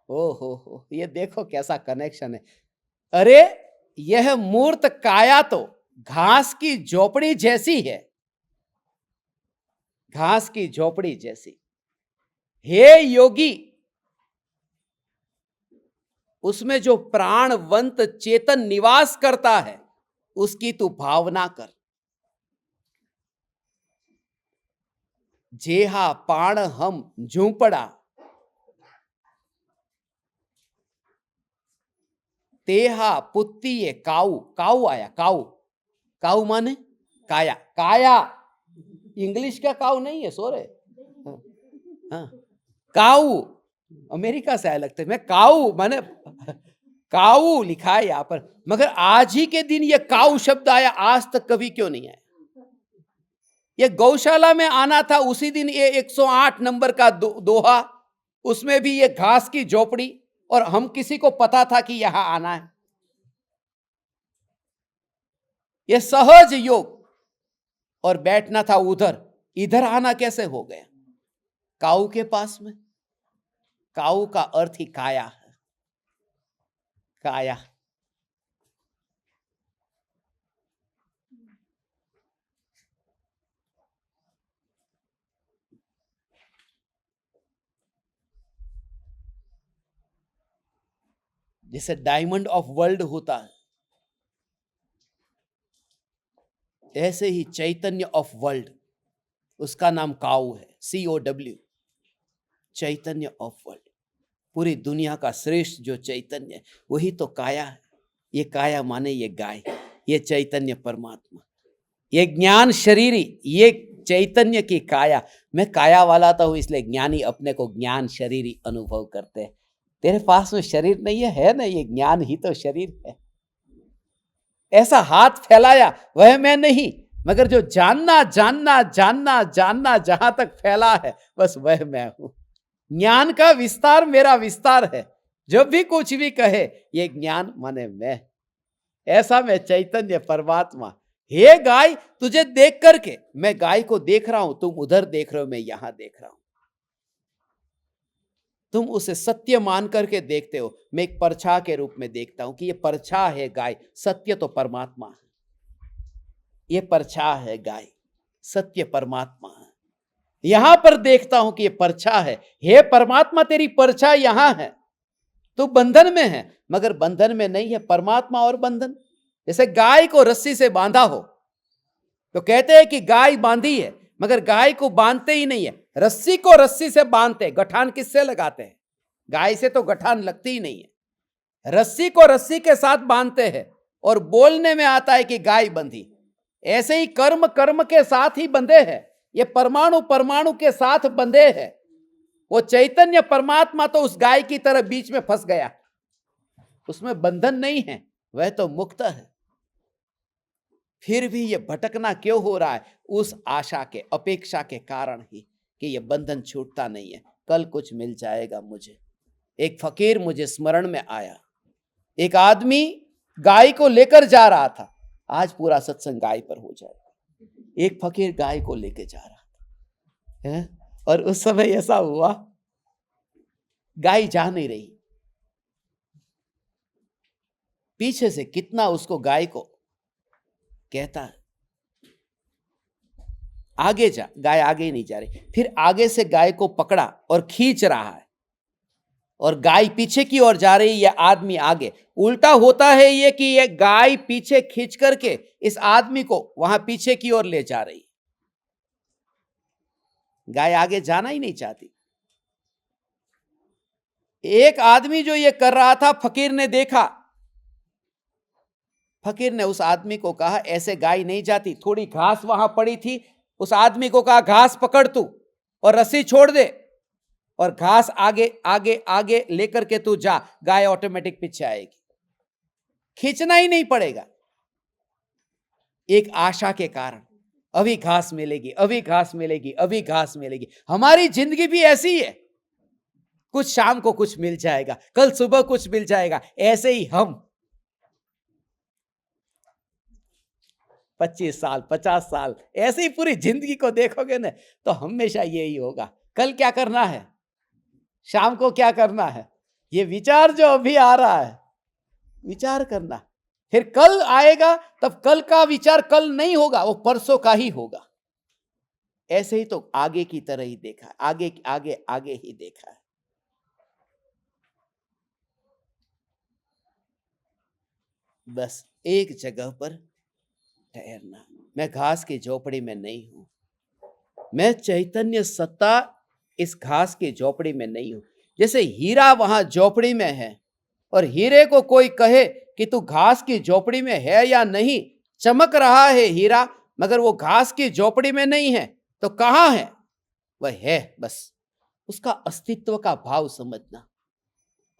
ओ हो, ये देखो कैसा कनेक्शन है। अरे यह मूर्त काया तो घास की झोपड़ी जैसी है, घास की झोपड़ी जैसी। हे योगी, उसमें जो प्राणवंत चेतन निवास करता है, उसकी तू भावना कर। जेहा पाण हम झूपड़ा तेहा पुत्ती ये काऊ, काऊ आया, काऊ माने काया, काया इंग्लिश का काऊ नहीं है, सोरे, हाँ, काऊ अमेरिका से आया लगता है। मैं काऊ माने काऊ लिखा है यहां पर, मगर आज ही के दिन ये काऊ शब्द आया, आज तक कभी क्यों नहीं आया? ये गौशाला में आना था, उसी दिन ये 108 नंबर का दोहा, उसमें भी ये घास की झोपड़ी, और हम किसी को पता था कि यहां आना है। ये सहज योग, और बैठना था उधर, इधर आना कैसे हो गया? काऊ के पास में। काऊ का अर्थ ही काया है, काया। जैसे डायमंड ऑफ वर्ल्ड होता है, ऐसे ही चैतन्य ऑफ वर्ल्ड, उसका नाम काऊ है, COW, चैतन्य ऑफ वर्ल्ड। पूरी दुनिया का श्रेष्ठ जो चैतन्य है, वही तो काया है। ये काया माने ये गाय, ये चैतन्य परमात्मा, ये ज्ञान शरीरी, ये चैतन्य की काया। मैं काया वाला तो हूं, इसलिए ज्ञानी अपने को ज्ञान शरीरी अनुभव करते हैं। तेरे पास में शरीर नहीं है ना, ये ज्ञान ही तो शरीर है। ऐसा हाथ फैलाया, वह मैं नहीं, मगर जो जानना जानना जानना जानना जहां तक फैला है, बस वह मैं हूं। ज्ञान का विस्तार मेरा विस्तार है। जब भी कुछ भी कहे, ये ज्ञान माने मैं, ऐसा मैं चैतन्य परमात्मा। हे गाय, तुझे देख करके, मैं गाय को देख रहा हूं, तुम उधर देख रहे हो, मैं यहां देख रहा हूं। तुम उसे सत्य मान करके देखते हो, मैं एक परछा के रूप में देखता हूं कि ये परछा है गाय, सत्य तो परमात्मा है। ये परछा है गाय, सत्य परमात्मा है। यहां पर देखता हूं कि ये परछा है। हे परमात्मा, तेरी परछा यहां है, तू बंधन में है, मगर बंधन में नहीं है। परमात्मा और बंधन, जैसे गाय को रस्सी से बांधा हो तो कहते हैं कि गाय बांधी है, मगर गाय को बांधते ही नहीं है। रस्सी को रस्सी से बांधते, गठान किससे लगाते हैं? गाय से तो गठान लगती ही नहीं है। रस्सी को रस्सी के साथ बांधते हैं, और बोलने में आता है कि गाय बंधी। ऐसे ही कर्म कर्म के साथ ही बंधे हैं, ये परमाणु परमाणु के साथ बंधे हैं। वो चैतन्य परमात्मा तो उस गाय की तरह बीच में फंस गया, उसमें बंधन नहीं है, वह तो मुक्त है। फिर भी ये भटकना क्यों हो रहा है? उस आशा के, अपेक्षा के कारण ही, कि ये बंधन छूटता नहीं है। कल कुछ मिल जाएगा मुझे। एक फकीर मुझे स्मरण में आया, एक आदमी गाय को लेकर जा रहा था। आज पूरा सत्संग गाय पर हो जाएगा। एक फकीर गाय को लेकर जा रहा था है? और उस समय ऐसा हुआ, गाय जा नहीं रही। पीछे से कितना उसको, गाय को कहता है आगे जा, गाय आगे ही नहीं जा रही। फिर आगे से गाय को पकड़ा और खींच रहा है, और गाय पीछे की ओर जा रही, यह आदमी आगे। उल्टा होता है ये कि यह गाय पीछे खींच करके इस आदमी को वहां पीछे की ओर ले जा रही। गाय आगे जाना ही नहीं चाहती। एक आदमी जो ये कर रहा था, फकीर ने देखा। फकीर ने उस आदमी को कहा, ऐसे गाय नहीं जाती। थोड़ी घास वहां पड़ी थी, उस आदमी को कहा, घास पकड़ तू और रस्सी छोड़ दे, और घास आगे आगे आगे लेकर के तू जा, गाय ऑटोमेटिक पीछे आएगी, खींचना ही नहीं पड़ेगा। एक आशा के कारण, अभी घास मिलेगी, अभी घास मिलेगी, अभी घास मिलेगी। हमारी जिंदगी भी ऐसी है, कुछ शाम को कुछ मिल जाएगा, कल सुबह कुछ मिल जाएगा। ऐसे ही हम 25 साल 50 साल ऐसे ही पूरी जिंदगी को देखोगे ना, तो हमेशा यही होगा। कल क्या करना है, शाम को क्या करना है, ये विचार जो अभी आ रहा है, विचार करना। फिर कल आएगा, तब कल का विचार कल नहीं होगा, वो परसों का ही होगा। ऐसे ही तो आगे की तरह ही देखा, आगे आगे आगे ही देखा है। बस एक जगह पर ठहरना। मैं घास की झोपड़ी में नहीं हूं, मैं चैतन्य सत्ता इस घास की झोपड़ी में नहीं हूं। जैसे हीरा वहां झोपड़ी में है, और हीरे को कोई कहे कि तू घास की झोपड़ी में है या नहीं, चमक रहा है हीरा, मगर वो घास की झोपड़ी में नहीं है, तो कहां है? वह है बस उसका अस्तित्व का भाव समझना,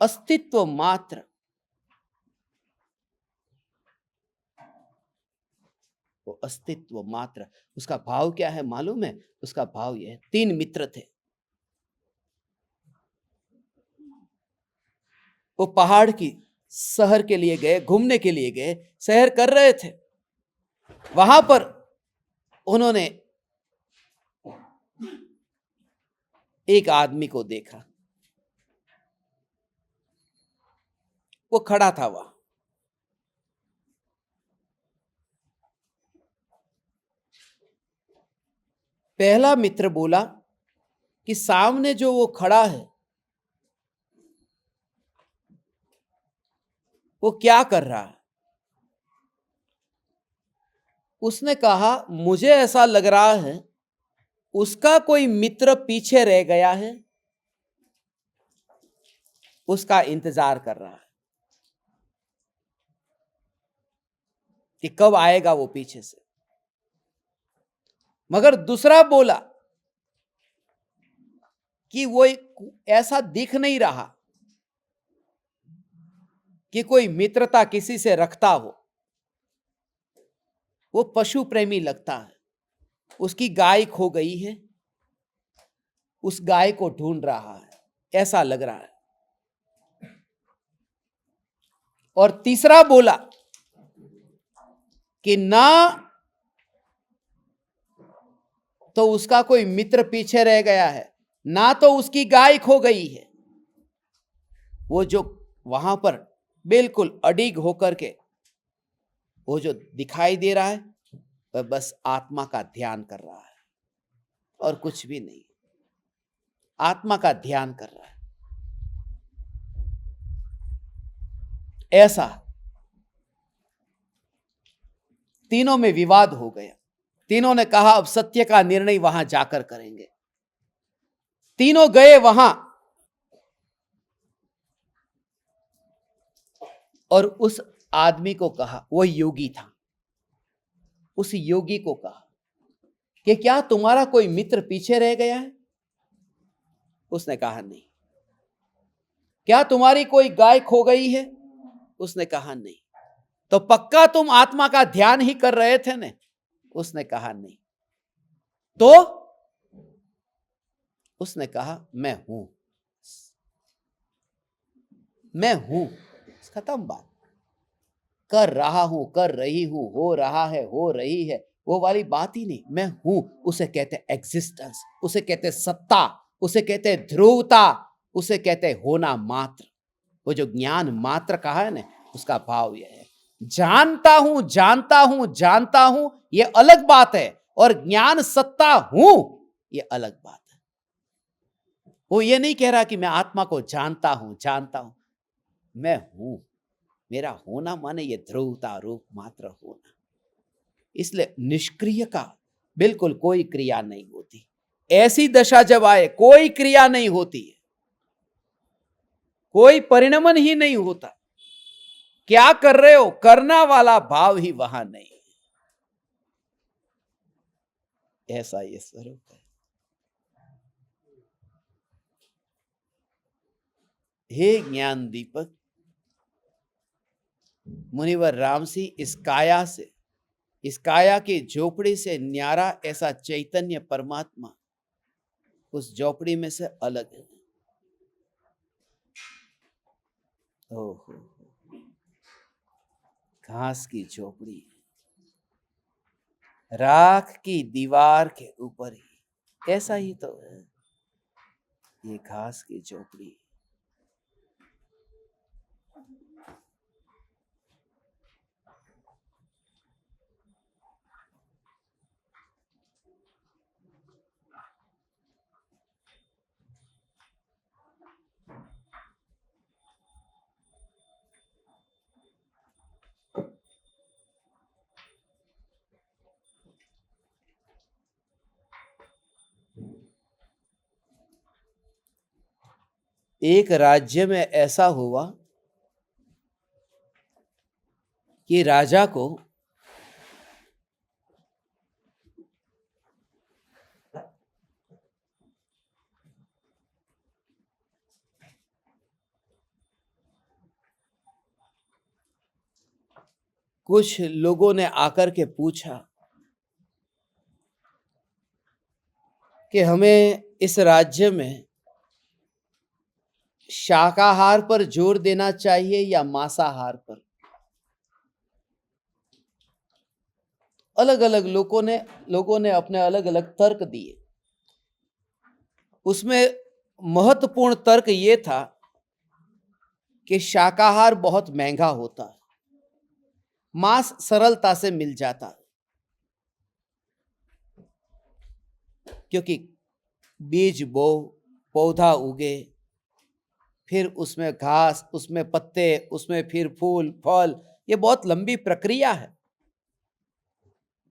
अस्तित्व मात्र। वो अस्तित्व मात्र। उसका भाव क्या है मालूम है? उसका भाव यह है, 3 मित्र थे। वो पहाड़ की शहर के लिए गए, घूमने के लिए गए, सैर कर रहे थे। वहां पर उन्होंने एक आदमी को देखा। वो खड़ा था वहां। पहला मित्र बोला कि सामने जो वो खड़ा है वो क्या कर रहा है? उसने कहा, मुझे ऐसा लग रहा है उसका कोई मित्र पीछे रह गया है, उसका इंतजार कर रहा है कि कब आएगा वो पीछे से। मगर दूसरा बोला कि वो ऐसा दिख नहीं रहा कि कोई मित्रता किसी से रखता हो। वो पशु प्रेमी लगता है। उसकी गाय खो गई है, उस गाय को ढूंढ रहा है, ऐसा लग रहा है। और तीसरा बोला कि ना तो उसका कोई मित्र पीछे रह गया है, ना तो उसकी गाय खो गई है। वो जो वहां पर बिल्कुल अडिग होकर के वो जो दिखाई दे रहा है, वह बस आत्मा का ध्यान कर रहा है और कुछ भी नहीं। आत्मा का ध्यान कर रहा है। ऐसा तीनों में विवाद हो गया। तीनों ने कहा अब सत्य का निर्णय वहां जाकर करेंगे। तीनों गए वहां और उस आदमी को कहा, वो योगी था, उस योगी को कहा कि क्या तुम्हारा कोई मित्र पीछे रह गया है? उसने कहा नहीं। क्या तुम्हारी कोई गाय खो गई है? उसने कहा नहीं। तो पक्का तुम आत्मा का ध्यान ही कर रहे थे ने? उसने कहा नहीं। तो उसने कहा मैं हूं, मैं हूं, खत्म बात। कर रहा हूं, कर रही हूं, हो रहा है, हो रही है, वो वाली बात ही नहीं। मैं हूं, उसे कहते एग्जिस्टेंस, उसे कहते सत्ता, उसे कहते ध्रुवता, उसे कहते होना मात्र। वो जो ज्ञान मात्र कहा है ना, उसका भाव यह है, जानता हूं, जानता हूं, जानता हूं, ये अलग बात है, और ज्ञान सत्ता हूं, ये अलग बात है। वो ये नहीं कह रहा कि मैं आत्मा को जानता हूं, जानता हूं। मैं हूं, मेरा होना माने ये ध्रुवता रूप मात्र होना। इसलिए निष्क्रिय का बिल्कुल कोई क्रिया नहीं होती। ऐसी दशा जब आए कोई क्रिया नहीं होती है, कोई परिणमन ही नहीं होता। क्या कर रहे हो, करना वाला भाव ही वहां नहीं है। ऐसा ये स्वरूप है। हे ज्ञान दीपक, मुनिवर रामसी इस काया से, इस काया की झोपड़ी से न्यारा ऐसा चैतन्य परमात्मा उस झोपड़ी में से अलग है। ओहो, घास की झोपड़ी, राख की दीवार के ऊपर ही, ऐसा ही तो है ये घास की झोपड़ी। एक राज्य में ऐसा हुआ कि राजा को कुछ लोगों ने आकर के पूछा कि हमें इस राज्य में शाकाहार पर जोर देना चाहिए या मांसाहार पर। अलग अलग लोगों ने अपने अलग अलग तर्क दिए। उसमें महत्वपूर्ण तर्क ये था कि शाकाहार बहुत महंगा होता है, मांस सरलता से मिल जाता है, क्योंकि बीज बो, पौधा उगे, फिर उसमें घास, उसमें पत्ते, उसमें फिर फूल फल, ये बहुत लंबी प्रक्रिया है।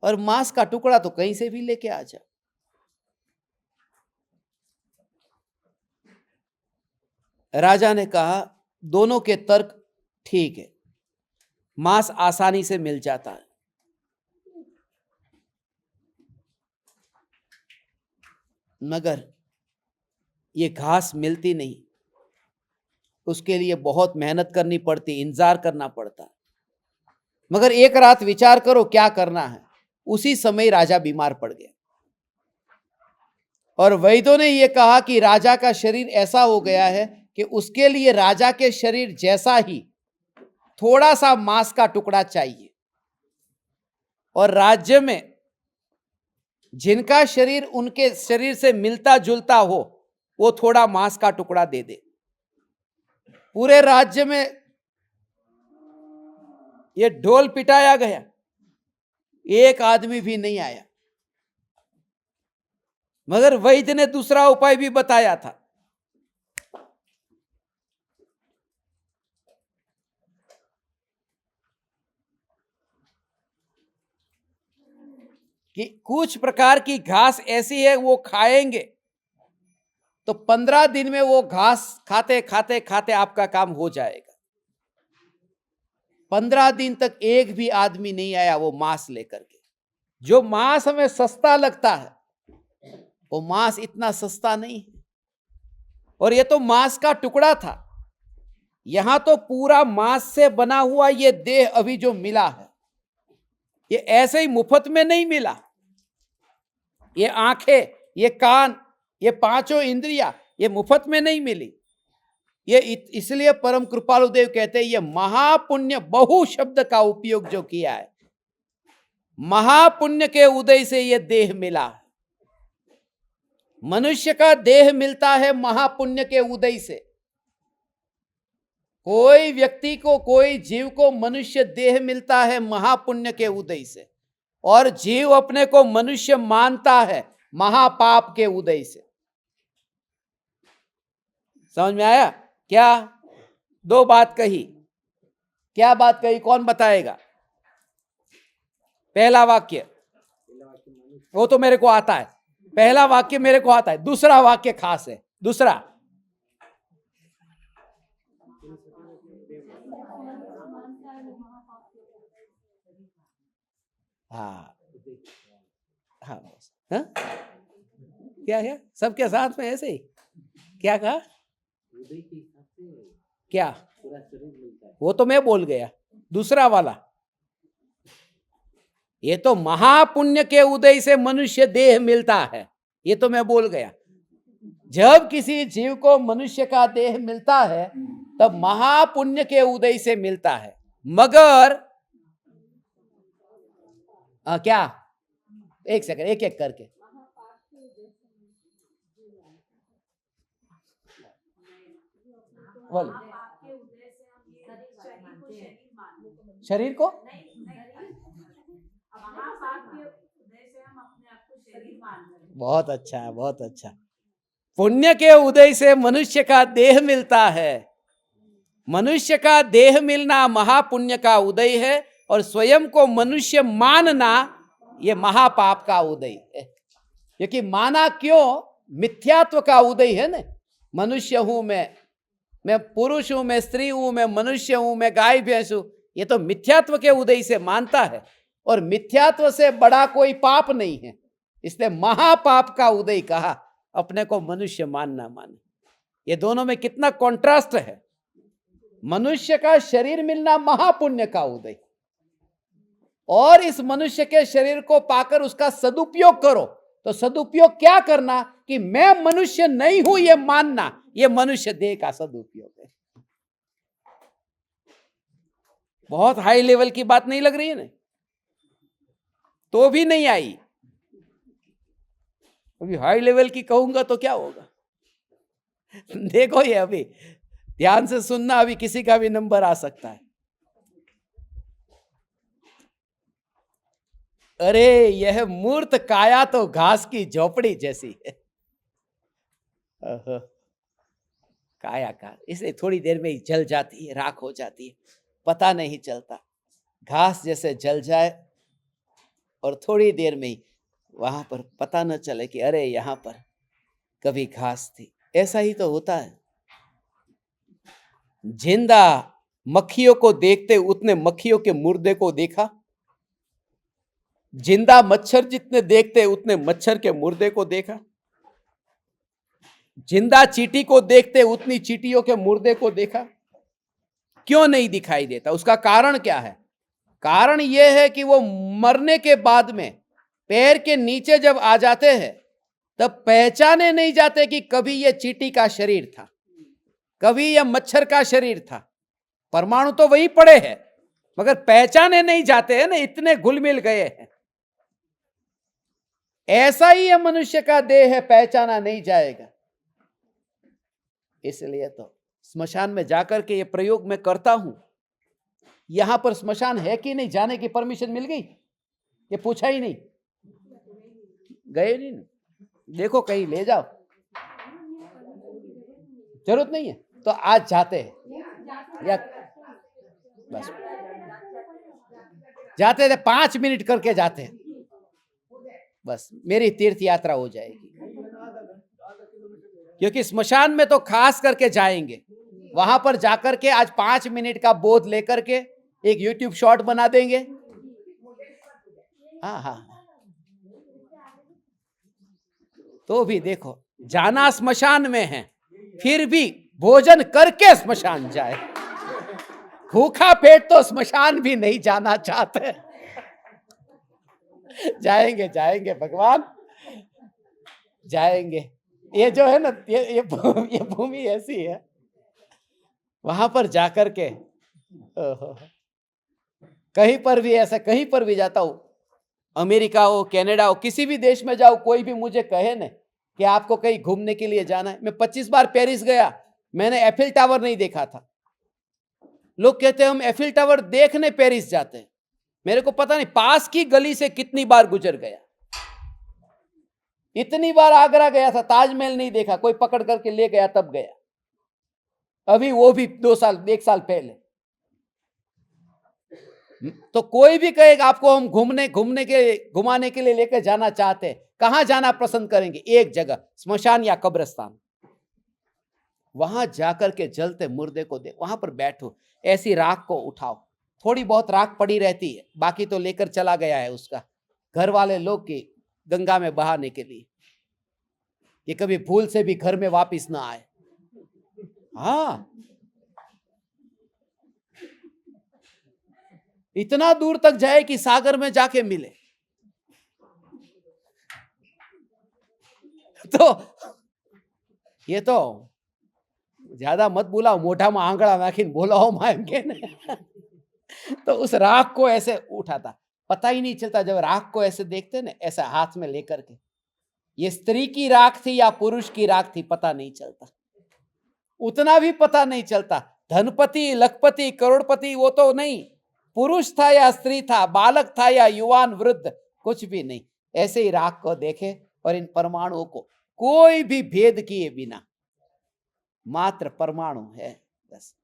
और मांस का टुकड़ा तो कहीं से भी लेके आ जाओ। राजा ने कहा दोनों के तर्क ठीक है, मांस आसानी से मिल जाता है, मगर ये घास मिलती नहीं, उसके लिए बहुत मेहनत करनी पड़ती, इंतजार करना पड़ता। मगर एक रात विचार करो क्या करना है। उसी समय राजा बीमार पड़ गया और वैद्यों ने यह कहा कि राजा का शरीर ऐसा हो गया है कि उसके लिए राजा के शरीर जैसा ही थोड़ा सा मांस का टुकड़ा चाहिए, और राज्य में जिनका शरीर उनके शरीर से मिलता जुलता हो वो थोड़ा मांस का टुकड़ा दे दे। पूरे राज्य में ये ढोल पिटाया गया, एक आदमी भी नहीं आया। मगर वैद्य ने दूसरा उपाय भी बताया था। कि कुछ प्रकार की घास ऐसी है वो खाएंगे तो 15 दिन में वो घास खाते खाते खाते आपका काम हो जाएगा। 15 दिन तक एक भी आदमी नहीं आया वो मांस लेकर के। जो मांस हमें सस्ता लगता है वो मांस इतना सस्ता नहीं है। और ये तो मांस का टुकड़ा था, यहां तो पूरा मांस से बना हुआ ये देह अभी जो मिला है ये ऐसे ही मुफ्त में नहीं मिला। ये आंखें, ये कान, ये पांचों इंद्रियां ये मुफ्त में नहीं मिली। ये इसलिए परम कृपालु देव कहते हैं ये महापुण्य, बहु शब्द का उपयोग जो किया है, महापुण्य के उदय से ये देह मिला है। मनुष्य का देह मिलता है महापुण्य के उदय से। कोई व्यक्ति को, कोई जीव को मनुष्य देह मिलता है महापुण्य के उदय से, और जीव अपने को मनुष्य मानता है महापाप के उदय से। समझ में आया क्या? दो बात कही। क्या बात कही, कौन बताएगा? पहला वाक्य वो तो मेरे को आता है, पहला वाक्य मेरे को आता है, दूसरा वाक्य खास है। दूसरा, हाँ हाँ, हाँ? क्या है सबके साथ में ऐसे ही? क्या कहा? क्या? वो तो मैं बोल गया। दूसरा वाला, ये तो महापुण्य के उदय से मनुष्य देह मिलता है, ये तो मैं बोल गया। जब किसी जीव को मनुष्य का देह मिलता है तब महापुण्य के उदय से मिलता है। मगर क्या, एक सेकंड, एक एक करके। बोल। शरीर को बहुत अच्छा है, बहुत अच्छा। पुण्य के उदय से मनुष्य का देह मिलता है। मनुष्य का देह मिलना महापुण्य का उदय है, और स्वयं को मनुष्य मानना यह महापाप का उदय है। क्योंकि माना क्यों? मिथ्यात्व का उदय है ना। मनुष्य हूं मैं पुरुष हूं, मैं स्त्री हूं, मैं मनुष्य हूं, मैं गाय भैंस हूं, ये तो मिथ्यात्व के उदय से मानता है। और मिथ्यात्व से बड़ा कोई पाप नहीं है, इसलिए महापाप का उदय कहा, अपने को मनुष्य मानना माने। ये दोनों में कितना कॉन्ट्रास्ट है। मनुष्य का शरीर मिलना महापुण्य का उदय, और इस मनुष्य के शरीर को पाकर उसका सदुपयोग करो तो सदुपयोग क्या करना कि मैं मनुष्य नहीं हूं यह मानना, यह मनुष्य देह का सदुपयोग है। बहुत हाई लेवल की बात नहीं लग रही है ना? तो भी नहीं आई। अभी हाई लेवल की कहूंगा तो क्या होगा? देखो ये अभी ध्यान से सुनना, अभी किसी का भी नंबर आ सकता है। अरे यह मूर्त काया तो घास की झोपड़ी जैसी है। काया का इसलिए थोड़ी देर में ही जल जाती है, राख हो जाती है, पता नहीं चलता। घास जैसे जल जाए और थोड़ी देर में ही वहां पर पता न चले कि अरे यहां पर कभी घास थी। ऐसा ही तो होता है। जिंदा मक्खियों को देखते उतने मक्खियों के मुर्दे को देखा, जिंदा मच्छर जितने देखते उतने मच्छर के मुर्दे को देखा, जिंदा चींटी को देखते उतनी चींटियों के मुर्दे को देखा। क्यों नहीं दिखाई देता? उसका कारण क्या है? कारण यह है कि वो मरने के बाद में पैर के नीचे जब आ जाते हैं तब पहचाने नहीं जाते कि कभी यह चींटी का शरीर था, कभी यह मच्छर का शरीर था। परमाणु तो वही पड़े हैं मगर पहचाने नहीं जाते हैं ना, इतने घुल मिल गए हैं। ऐसा ही यह मनुष्य का देह है, पहचाना नहीं जाएगा। इसलिए तो स्मशान में जाकर के ये प्रयोग मैं करता हूं। यहां पर स्मशान है कि नहीं, जाने की परमिशन मिल गई? ये पूछा ही नहीं, गए नहीं ना? देखो कहीं ले जाओ, जरूरत नहीं है तो आज जाते हैं या बस जाते थे, 5 मिनट करके जाते हैं, बस मेरी तीर्थ यात्रा हो जाएगी। क्योंकि स्मशान में तो खास करके जाएंगे, वहां पर जाकर के आज 5 मिनट का बोध लेकर के एक यूट्यूब शॉर्ट बना देंगे। हाँ, तो भी देखो जाना स्मशान में है, फिर भी भोजन करके स्मशान जाए। भूखा पेट तो स्मशान भी नहीं जाना चाहते। जाएंगे जाएंगे भगवान, जाएंगे। ये जो है ना, ये भूमि ऐसी है, वहां पर जाकर के कहीं पर भी ऐसा, कहीं पर भी जाता हूं, अमेरिका हो, कनाडा हो, किसी भी देश में जाओ, कोई भी मुझे कहे ना कि आपको कहीं घूमने के लिए जाना है। मैं 25 बार पेरिस गया, मैंने एफिल टावर नहीं देखा था। लोग कहते हैं हम एफिल टावर देखने पेरिस जाते हैं। मेरे को पता नहीं पास की गली से कितनी बार गुजर गया। इतनी बार आगरा गया था, ताजमहल नहीं देखा, कोई पकड़ करके ले गया तब गया, अभी वो भी 2 साल 1 साल पहले। तो कोई भी कहेगा आपको हम घुमाने के लिए लेकर जाना चाहते हैं, कहां जाना पसंद करेंगे? एक जगह, स्मशान या कब्रिस्तान। वहां जाकर के जलते मुर्दे को दे, वहां पर बैठो, ऐसी राख को उठाओ। थोड़ी बहुत राख पड़ी रहती है, बाकी तो लेकर चला गया है उसका घर वाले लोग की गंगा में बहाने के लिए। ये कभी भूल से भी घर में वापिस ना आए। हाँ, इतना दूर तक जाए कि सागर में जाके मिले। तो ये तो ज्यादा मत बुलाओ, मोटा में आंगड़ा नाखीन बोलाओ मां के ने। तो उस राख को ऐसे उठाता, पता ही नहीं चलता। जब राख को ऐसे देखते ना, ऐसा हाथ में लेकर के, ये स्त्री की राख थी या पुरुष की राख थी पता नहीं चलता, उतना भी पता नहीं चलता। धनपति, लखपति, करोड़पति वो तो नहीं, पुरुष था या स्त्री था, बालक था या युवान वृद्ध, कुछ भी नहीं। ऐसे ही राख को देखे और इन परमाणुओं को कोई भी भेद किए बिना, मात्र परमाणु है बस,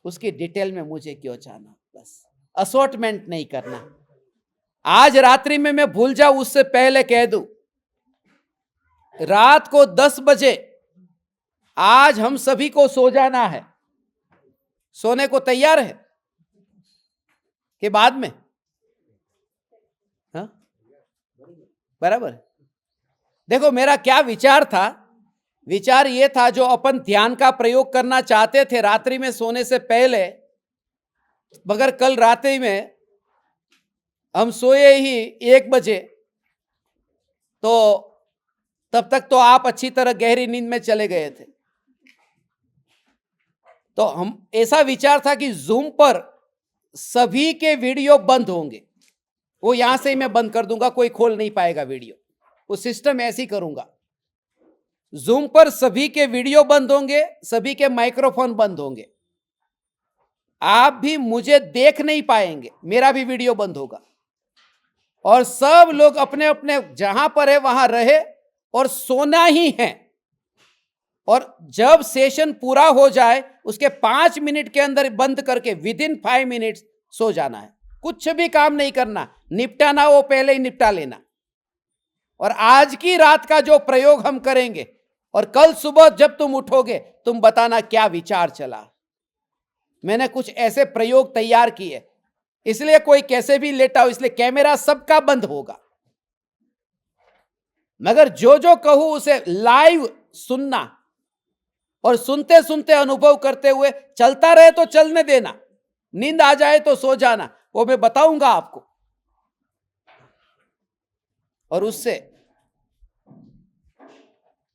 उसकी डिटेल में मुझे क्यों जाना, बस असॉर्टमेंट नहीं करना। आज रात्रि में मैं भूल जाऊं उससे पहले कह दूं, रात को 10 बजे आज हम सभी को सो जाना है। सोने को तैयार है कि बाद में? हाँ, बराबर। देखो मेरा क्या विचार था, विचार ये था जो अपन ध्यान का प्रयोग करना चाहते थे रात्रि में सोने से पहले, मगर कल रात्रि में हम सोए ही 1 बजे, तो तब तक तो आप अच्छी तरह गहरी नींद में चले गए थे। तो हम ऐसा विचार था कि जूम पर सभी के वीडियो बंद होंगे, वो यहां से ही मैं बंद कर दूंगा, कोई खोल नहीं पाएगा वीडियो, वो सिस्टम ऐसे ही करूंगा। जूम पर सभी के वीडियो बंद होंगे, सभी के माइक्रोफोन बंद होंगे, आप भी मुझे देख नहीं पाएंगे, मेरा भी वीडियो बंद होगा, और सब लोग अपने अपने जहां पर है वहां रहे और सोना ही है। और जब सेशन पूरा हो जाए उसके 5 मिनट के अंदर बंद करके विदिन 5 मिनट्स सो जाना है, कुछ भी काम नहीं करना, निपटाना वो पहले ही निपटा लेना। और आज की रात का जो प्रयोग हम करेंगे और कल सुबह जब तुम उठोगे तुम बताना क्या विचार चला। मैंने कुछ ऐसे प्रयोग तैयार किए, इसलिए कोई कैसे भी लेटा हो, इसलिए कैमरा सबका बंद होगा, मगर जो जो कहूं उसे लाइव सुनना और सुनते सुनते अनुभव करते हुए, चलता रहे तो चलने देना, नींद आ जाए तो सो जाना, वो मैं बताऊंगा आपको। और उससे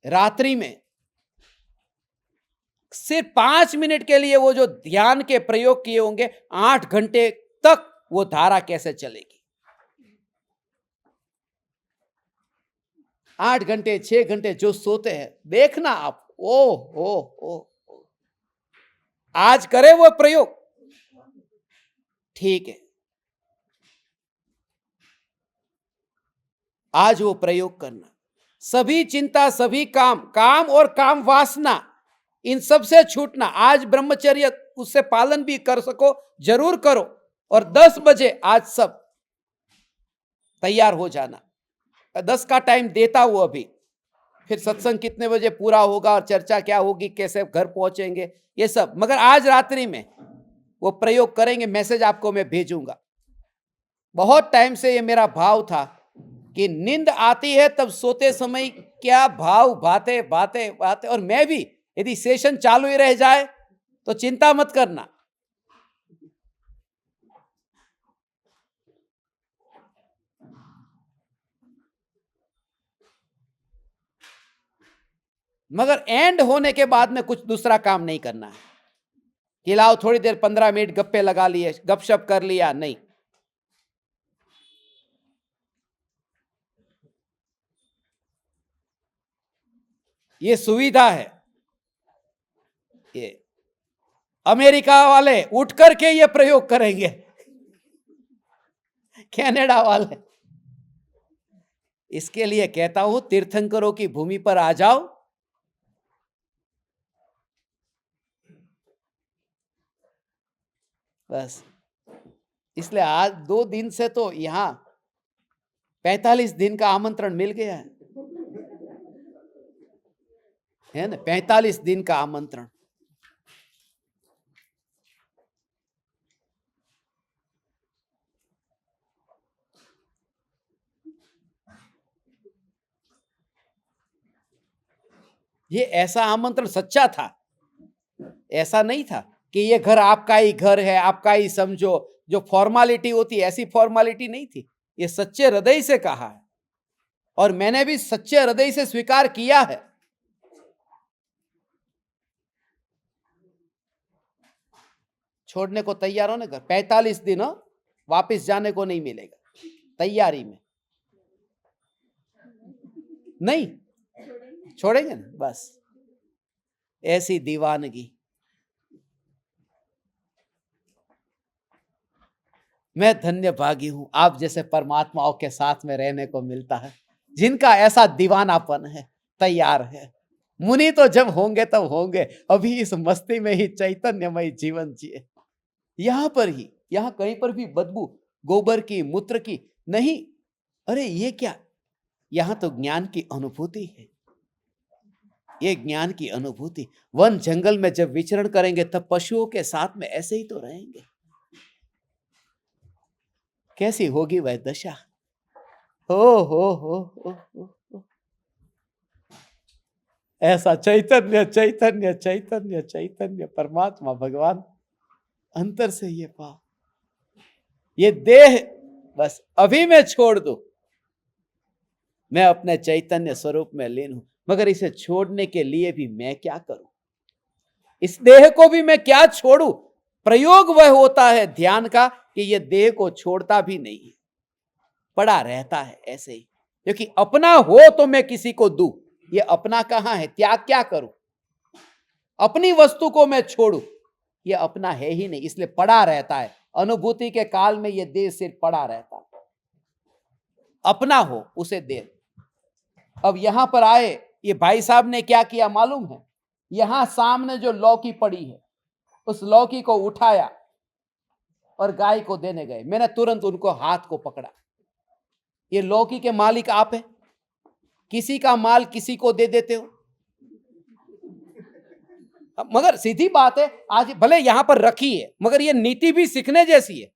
रात्रि में सिर्फ 5 मिनट के लिए वो जो ध्यान के प्रयोग किए होंगे, 8 घंटे तक वो धारा कैसे चलेगी। 8 घंटे 6 घंटे जो सोते हैं, देखना आप, ओ आज करे वो प्रयोग, ठीक है, आज वो प्रयोग करना। सभी चिंता, सभी काम और काम वासना, इन सब से छूटना। आज ब्रह्मचर्य उससे पालन भी कर सको जरूर करो, और 10 बजे आज सब तैयार हो जाना। 10 का टाइम देता हूं अभी, फिर सत्संग कितने बजे पूरा होगा और चर्चा क्या होगी, कैसे घर पहुंचेंगे, ये सब, मगर आज रात्रि में वो प्रयोग करेंगे। मैसेज आपको मैं भेजूंगा। बहुत टाइम से ये मेरा भाव था कि नींद आती है तब सोते समय क्या भाव बातें बातें बातें, और मैं भी, यदि सेशन चालू ही रह जाए तो चिंता मत करना, मगर एंड होने के बाद में कुछ दूसरा काम नहीं करना है कि लाओ थोड़ी देर 15 मिनट गप्पे लगा लिए, गपशप कर लिया, नहीं। ये सुविधा है, ये अमेरिका वाले उठ करके ये प्रयोग करेंगे, कनाडा वाले। इसके लिए कहता हूं तीर्थंकरों की भूमि पर आ जाओ, बस। इसलिए आज 2 दिन से तो यहां 45 दिन का आमंत्रण मिल गया है ना, 45 दिन का आमंत्रण। ये ऐसा आमंत्रण सच्चा था, ऐसा नहीं था कि ये घर आपका ही घर है, आपका ही समझो, जो फॉर्मालिटी होती है ऐसी फॉर्मालिटी नहीं थी। ये सच्चे हृदय से कहा है, और मैंने भी सच्चे हृदय से स्वीकार किया है। छोड़ने को तैयार हो ना घर, 45 दिन हो, वापिस जाने को नहीं मिलेगा, तैयारी में। नहीं छोड़ेंगे ना, बस ऐसी दीवानगी। मैं धन्य भागी हूं, आप जैसे परमात्माओं के साथ में रहने को मिलता है, जिनका ऐसा दीवानापन है, तैयार है। मुनि तो जब होंगे तब होंगे, अभी इस मस्ती में ही चैतन्यमय जीवन जिए। यहां पर ही, यहां कहीं पर भी बदबू गोबर की, मूत्र की नहीं। अरे ये क्या, यहां तो ज्ञान की अनुभूति है, ये ज्ञान की अनुभूति। वन जंगल में जब विचरण करेंगे तब पशुओं के साथ में ऐसे ही तो रहेंगे, कैसी होगी वह दशा। हो। ऐसा चैतन्य चैतन्य चैतन्य चैतन्य परमात्मा भगवान अंतर से ये पाओ। ये देह बस अभी मैं छोड़ दूं, मैं अपने चैतन्य स्वरूप में लीन हूं, मगर इसे छोड़ने के लिए भी मैं क्या करूं? इस देह को भी मैं क्या छोड़ूं? प्रयोग वह होता है ध्यान का कि यह देह को छोड़ता भी नहीं है, पड़ा रहता है ऐसे ही। क्योंकि अपना हो तो मैं किसी को दूं, यह अपना कहां है? त्याग क्या करूं? अपनी वस्तु को मैं छोड़ूं, यह अपना है ही नहीं, इसलिए पड़ा रहता है। अनुभूति के काल में यह देह सिर्फ पड़ा रहता है। अपना हो उसे दे। अब यहां पर आए, ये भाई साहब ने क्या किया मालूम है? यहां सामने जो लौकी पड़ी है, उस लौकी को उठाया और गाय को देने गए। मैंने तुरंत उनको हाथ को पकड़ा। ये लौकी के मालिक आप हैं? किसी का माल किसी को दे देते हो? मगर सीधी बात है, आज भले यहां पर रखी है, मगर ये नीति भी सीखने जैसी है।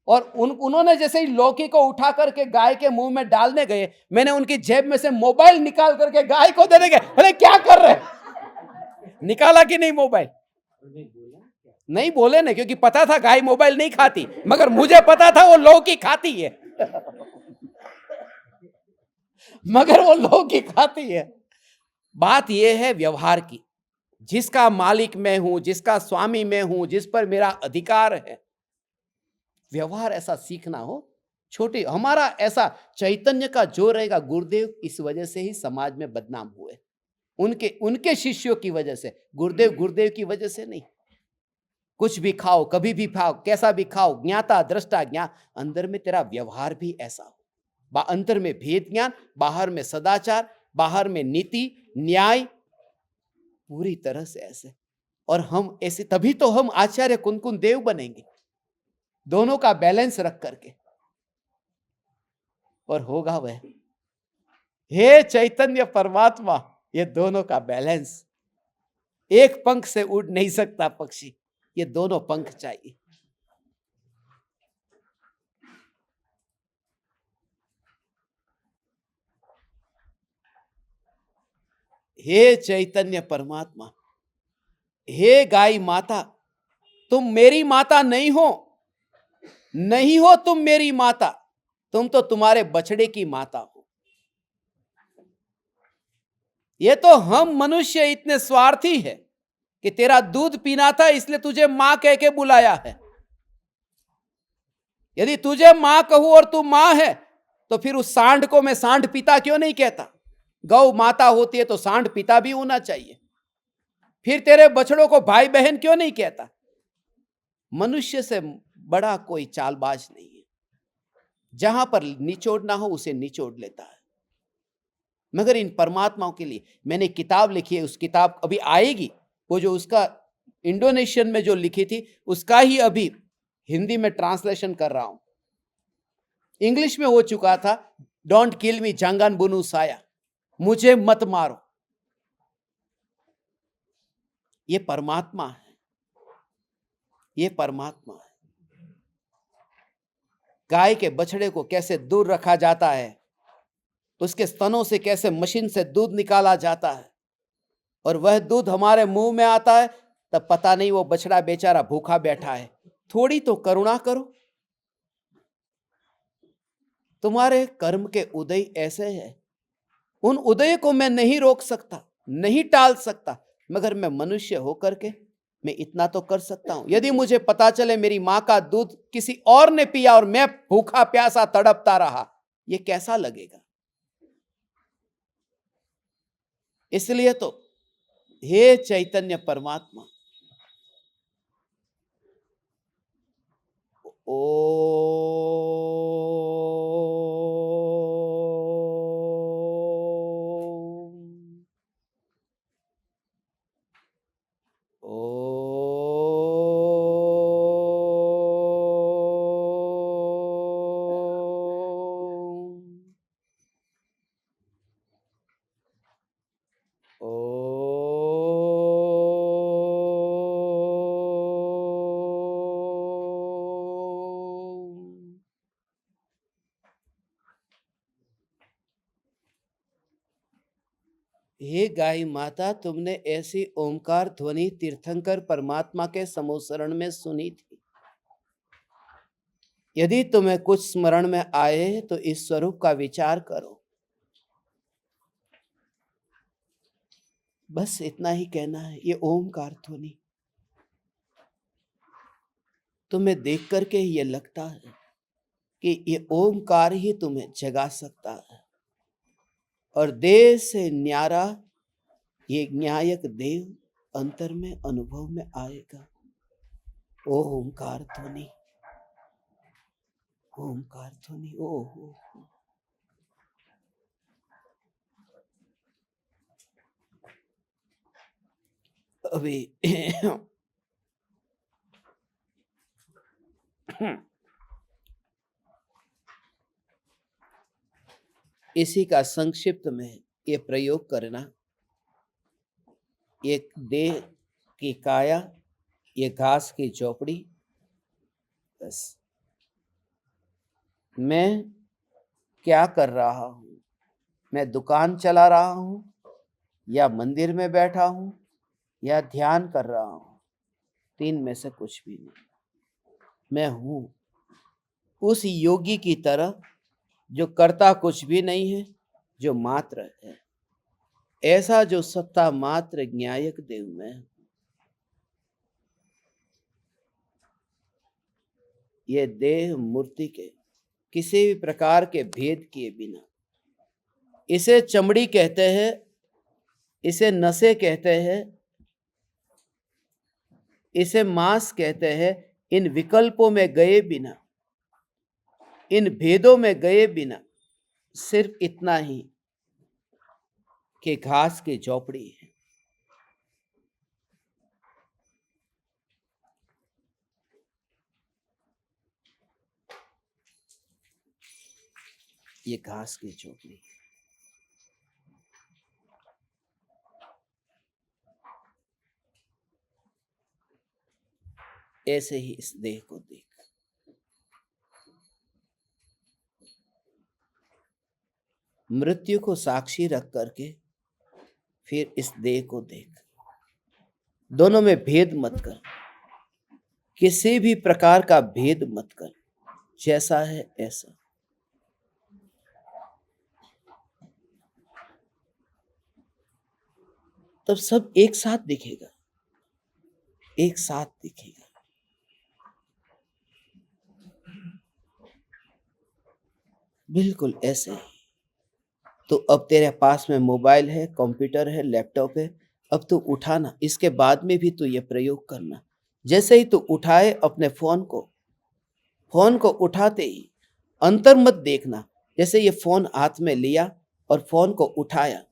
और उन्होंने जैसे ही लौकी को उठा करके गाय के मुंह में डालने गए, मैंने उनकी जेब में से मोबाइल निकाल करके गाय को देने गए। अरे क्या कर रहे? निकाला कि नहीं मोबाइल? नहीं बोले ना, क्योंकि पता था गाय मोबाइल नहीं खाती, मगर मुझे पता था वो लौकी खाती है। मगर वो लौकी खाती है। बात यह है व्यवहार की। जिसका मालिक मैं हूं, जिसका स्वामी मैं हूं, जिस पर मेरा अधिकार है, व्यवहार ऐसा सीखना हो। छोटे हमारा ऐसा चैतन्य का जो रहेगा। गुरुदेव इस वजह से ही समाज में बदनाम हुए, उनके शिष्यों की वजह से। गुरुदेव की वजह से नहीं। कुछ भी खाओ, कभी भी खाओ, कैसा भी खाओ, ज्ञाता दृष्टा ज्ञान। अंदर में तेरा व्यवहार भी ऐसा हो। अंदर में भेद ज्ञान, बाहर में सदाचार, बाहर में नीति न्याय, पूरी तरह से ऐसे। और हम ऐसे, तभी तो हम आचार्य कुनकुन देव बनेंगे, दोनों का बैलेंस रख करके। और होगा वह, हे चैतन्य परमात्मा, ये दोनों का बैलेंस। एक पंख से उड़ नहीं सकता पक्षी, ये दोनों पंख चाहिए। हे चैतन्य परमात्मा, हे गाय माता, तुम मेरी माता नहीं हो, नहीं हो तुम मेरी माता, तुम तो तुम्हारे बछड़े की माता हो। ये तो हम मनुष्य इतने स्वार्थी है कि तेरा दूध पीना था इसलिए तुझे मां कह के बुलाया है। यदि तुझे मां कहूं और तू मां है, तो फिर उस सांड को मैं सांड पिता क्यों नहीं कहता? गौ माता होती है तो सांड पिता भी होना चाहिए। फिर तेरे बछड़ों को भाई बहन क्यों नहीं कहता? मनुष्य से बड़ा कोई चालबाज नहीं है। जहां पर निचोड़ना हो उसे निचोड़ लेता है। मगर इन परमात्माओं के लिए मैंने किताब लिखी है, उस किताब अभी आएगी, वो जो उसका इंडोनेशियन में जो लिखी थी उसका ही अभी हिंदी में ट्रांसलेशन कर रहा हूं। इंग्लिश में हो चुका था, डोंट किल मी जंगन बुनू साया, मुझे मत मारो। ये परमात्मा है, ये परमात्मा है। गाय के बछड़े को कैसे दूर रखा जाता है, उसके स्तनों से कैसे मशीन से दूध निकाला जाता है, और वह दूध हमारे मुंह में आता है, तब पता नहीं वो बछड़ा बेचारा भूखा बैठा है। थोड़ी तो करुणा करो। तुम्हारे कर्म के उदय ऐसे है, उन उदय को मैं नहीं रोक सकता, नहीं टाल सकता, मगर मैं मनुष्य होकर के मैं इतना तो कर सकता हूं। यदि मुझे पता चले मेरी मां का दूध किसी और ने पिया और मैं भूखा प्यासा तड़पता रहा, ये कैसा लगेगा? इसलिए तो हे चैतन्य परमात्मा, हे गाय माता, तुमने ऐसी ओंकार ध्वनि तीर्थंकर परमात्मा के समोसरण में सुनी थी। यदि तुम्हें कुछ स्मरण में आए तो इस स्वरूप का विचार करो। बस इतना ही कहना है। ये ओमकार ध्वनि तुम्हें देख करके ये लगता है कि ये ओमकार ही तुम्हें जगा सकता है, और देह से न्यारा ये न्यायक देव अंतर में अनुभव में आएगा। ओमकार ध्वनि, ओमकार ध्वनि। ओ अभी इसी का संक्षिप्त में ये प्रयोग करना। एक देह की काया, ये घास की झोपड़ी। बस मैं क्या कर रहा हूं? मैं दुकान चला रहा हूं, या मंदिर में बैठा हूं, या ध्यान कर रहा हूं? तीन में से कुछ भी नहीं। मैं हूं उस योगी की तरह जो करता कुछ भी नहीं है, जो मात्र है। ऐसा जो सत्ता मात्र न्यायक देव में है। ये देह मूर्ति के किसी भी प्रकार के भेद किए बिना, इसे चमड़ी कहते हैं, इसे नसें कहते हैं, इसे मांस कहते हैं, इन विकल्पों में गए बिना, इन भेदों में गए बिना, सिर्फ इतना ही कि घास की झोपड़ी है। ये घास की झोपड़ी है। ऐसे ही इस देह को देख, मृत्यु को साक्षी रख करके फिर इस देह को देख। दोनों में भेद मत कर, किसी भी प्रकार का भेद मत कर, जैसा है ऐसा। तब सब एक साथ दिखेगा, एक साथ दिखेगा। बिल्कुल ऐसे ही। तो अब तेरे पास में मोबाइल है, कंप्यूटर है, लैपटॉप है, अब तू उठाना, इसके बाद में भी तू ये प्रयोग करना। जैसे ही तू उठाए अपने फोन को उठाते ही अंतर मत देखना। जैसे ये फोन हाथ में लिया और फोन को उठाया,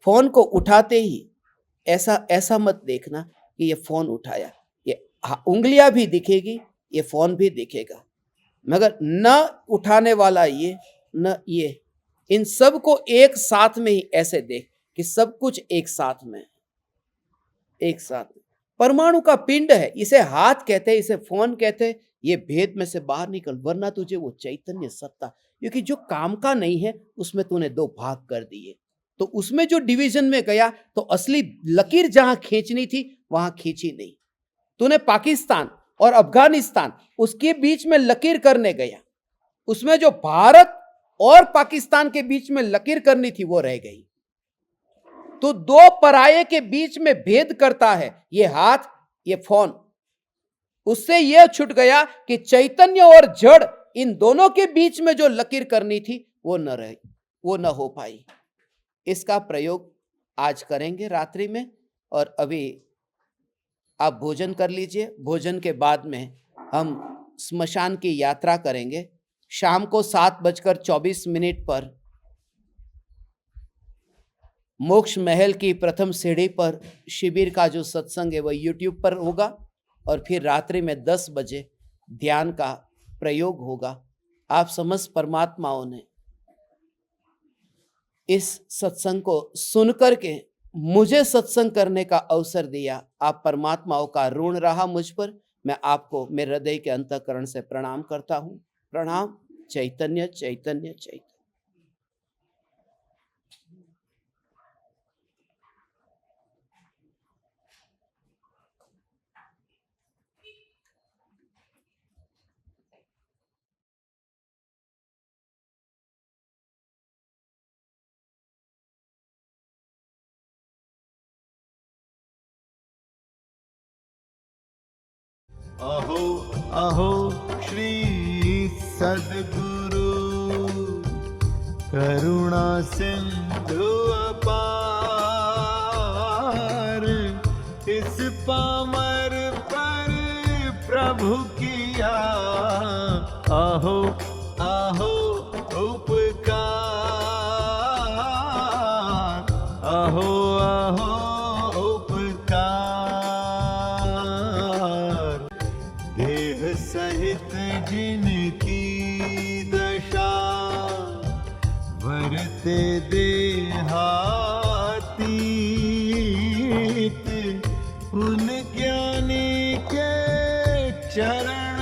फोन को उठाते ही ऐसा ऐसा मत देखना कि ये फोन उठाया। ये उंगलियां भी दिखेगी, ये फोन भी दिखेगा, मगर न उठाने वाला ये, न ये, इन सब को एक साथ में ही ऐसे देख कि सब कुछ एक साथ में, एक साथ में। परमाणु का पिंड है, इसे हाथ कहते हैं, इसे फोन कहते हैं। ये भेद में से बाहर निकल, वरना तुझे वो चैतन्य सत्ता, क्योंकि जो काम का नहीं है उसमें तूने दो भाग कर दिए, तो उसमें जो डिवीजन में गया तो असली लकीर जहां खींचनी थी वहां खींची नहीं। तूने पाकिस्तान और अफगानिस्तान उसके बीच में लकीर करने गया, उसमें जो भारत और पाकिस्तान के बीच में लकीर करनी थी वो रह गई। तो दो पराये के बीच में भेद करता है ये हाथ, ये फोन। उससे यह छूट गया कि चैतन्य और जड़, इन दोनों के बीच में जो लकीर करनी थी वो न रही, वो न हो पाई। इसका प्रयोग आज करेंगे रात्रि में। और अभी आप भोजन कर लीजिए। भोजन के बाद में हम स्मशान की यात्रा करेंगे। शाम को 7:24 पर मोक्ष महल की प्रथम सीढ़ी पर शिविर का जो सत्संग है वह YouTube पर होगा, और फिर रात्रि में 10 बजे ध्यान का प्रयोग होगा। आप समस्त परमात्माओं ने इस सत्संग को सुनकर के मुझे सत्संग करने का अवसर दिया। आप परमात्माओं का ऋण रहा मुझ पर। मैं आपको मेरे हृदय के अंतःकरण से प्रणाम करता हूं। प्रणाम। चैतन्य चैतन्य चैतन्य। अहो अहो श्री सद्गुरु करुणा सिंधु अपार, इस पामर पर प्रभु किया आहो आहो उपकार, आहो आहो उपकार। देह सहित जिनकी दशा वरते देहातीत, उन ज्ञानी के चरण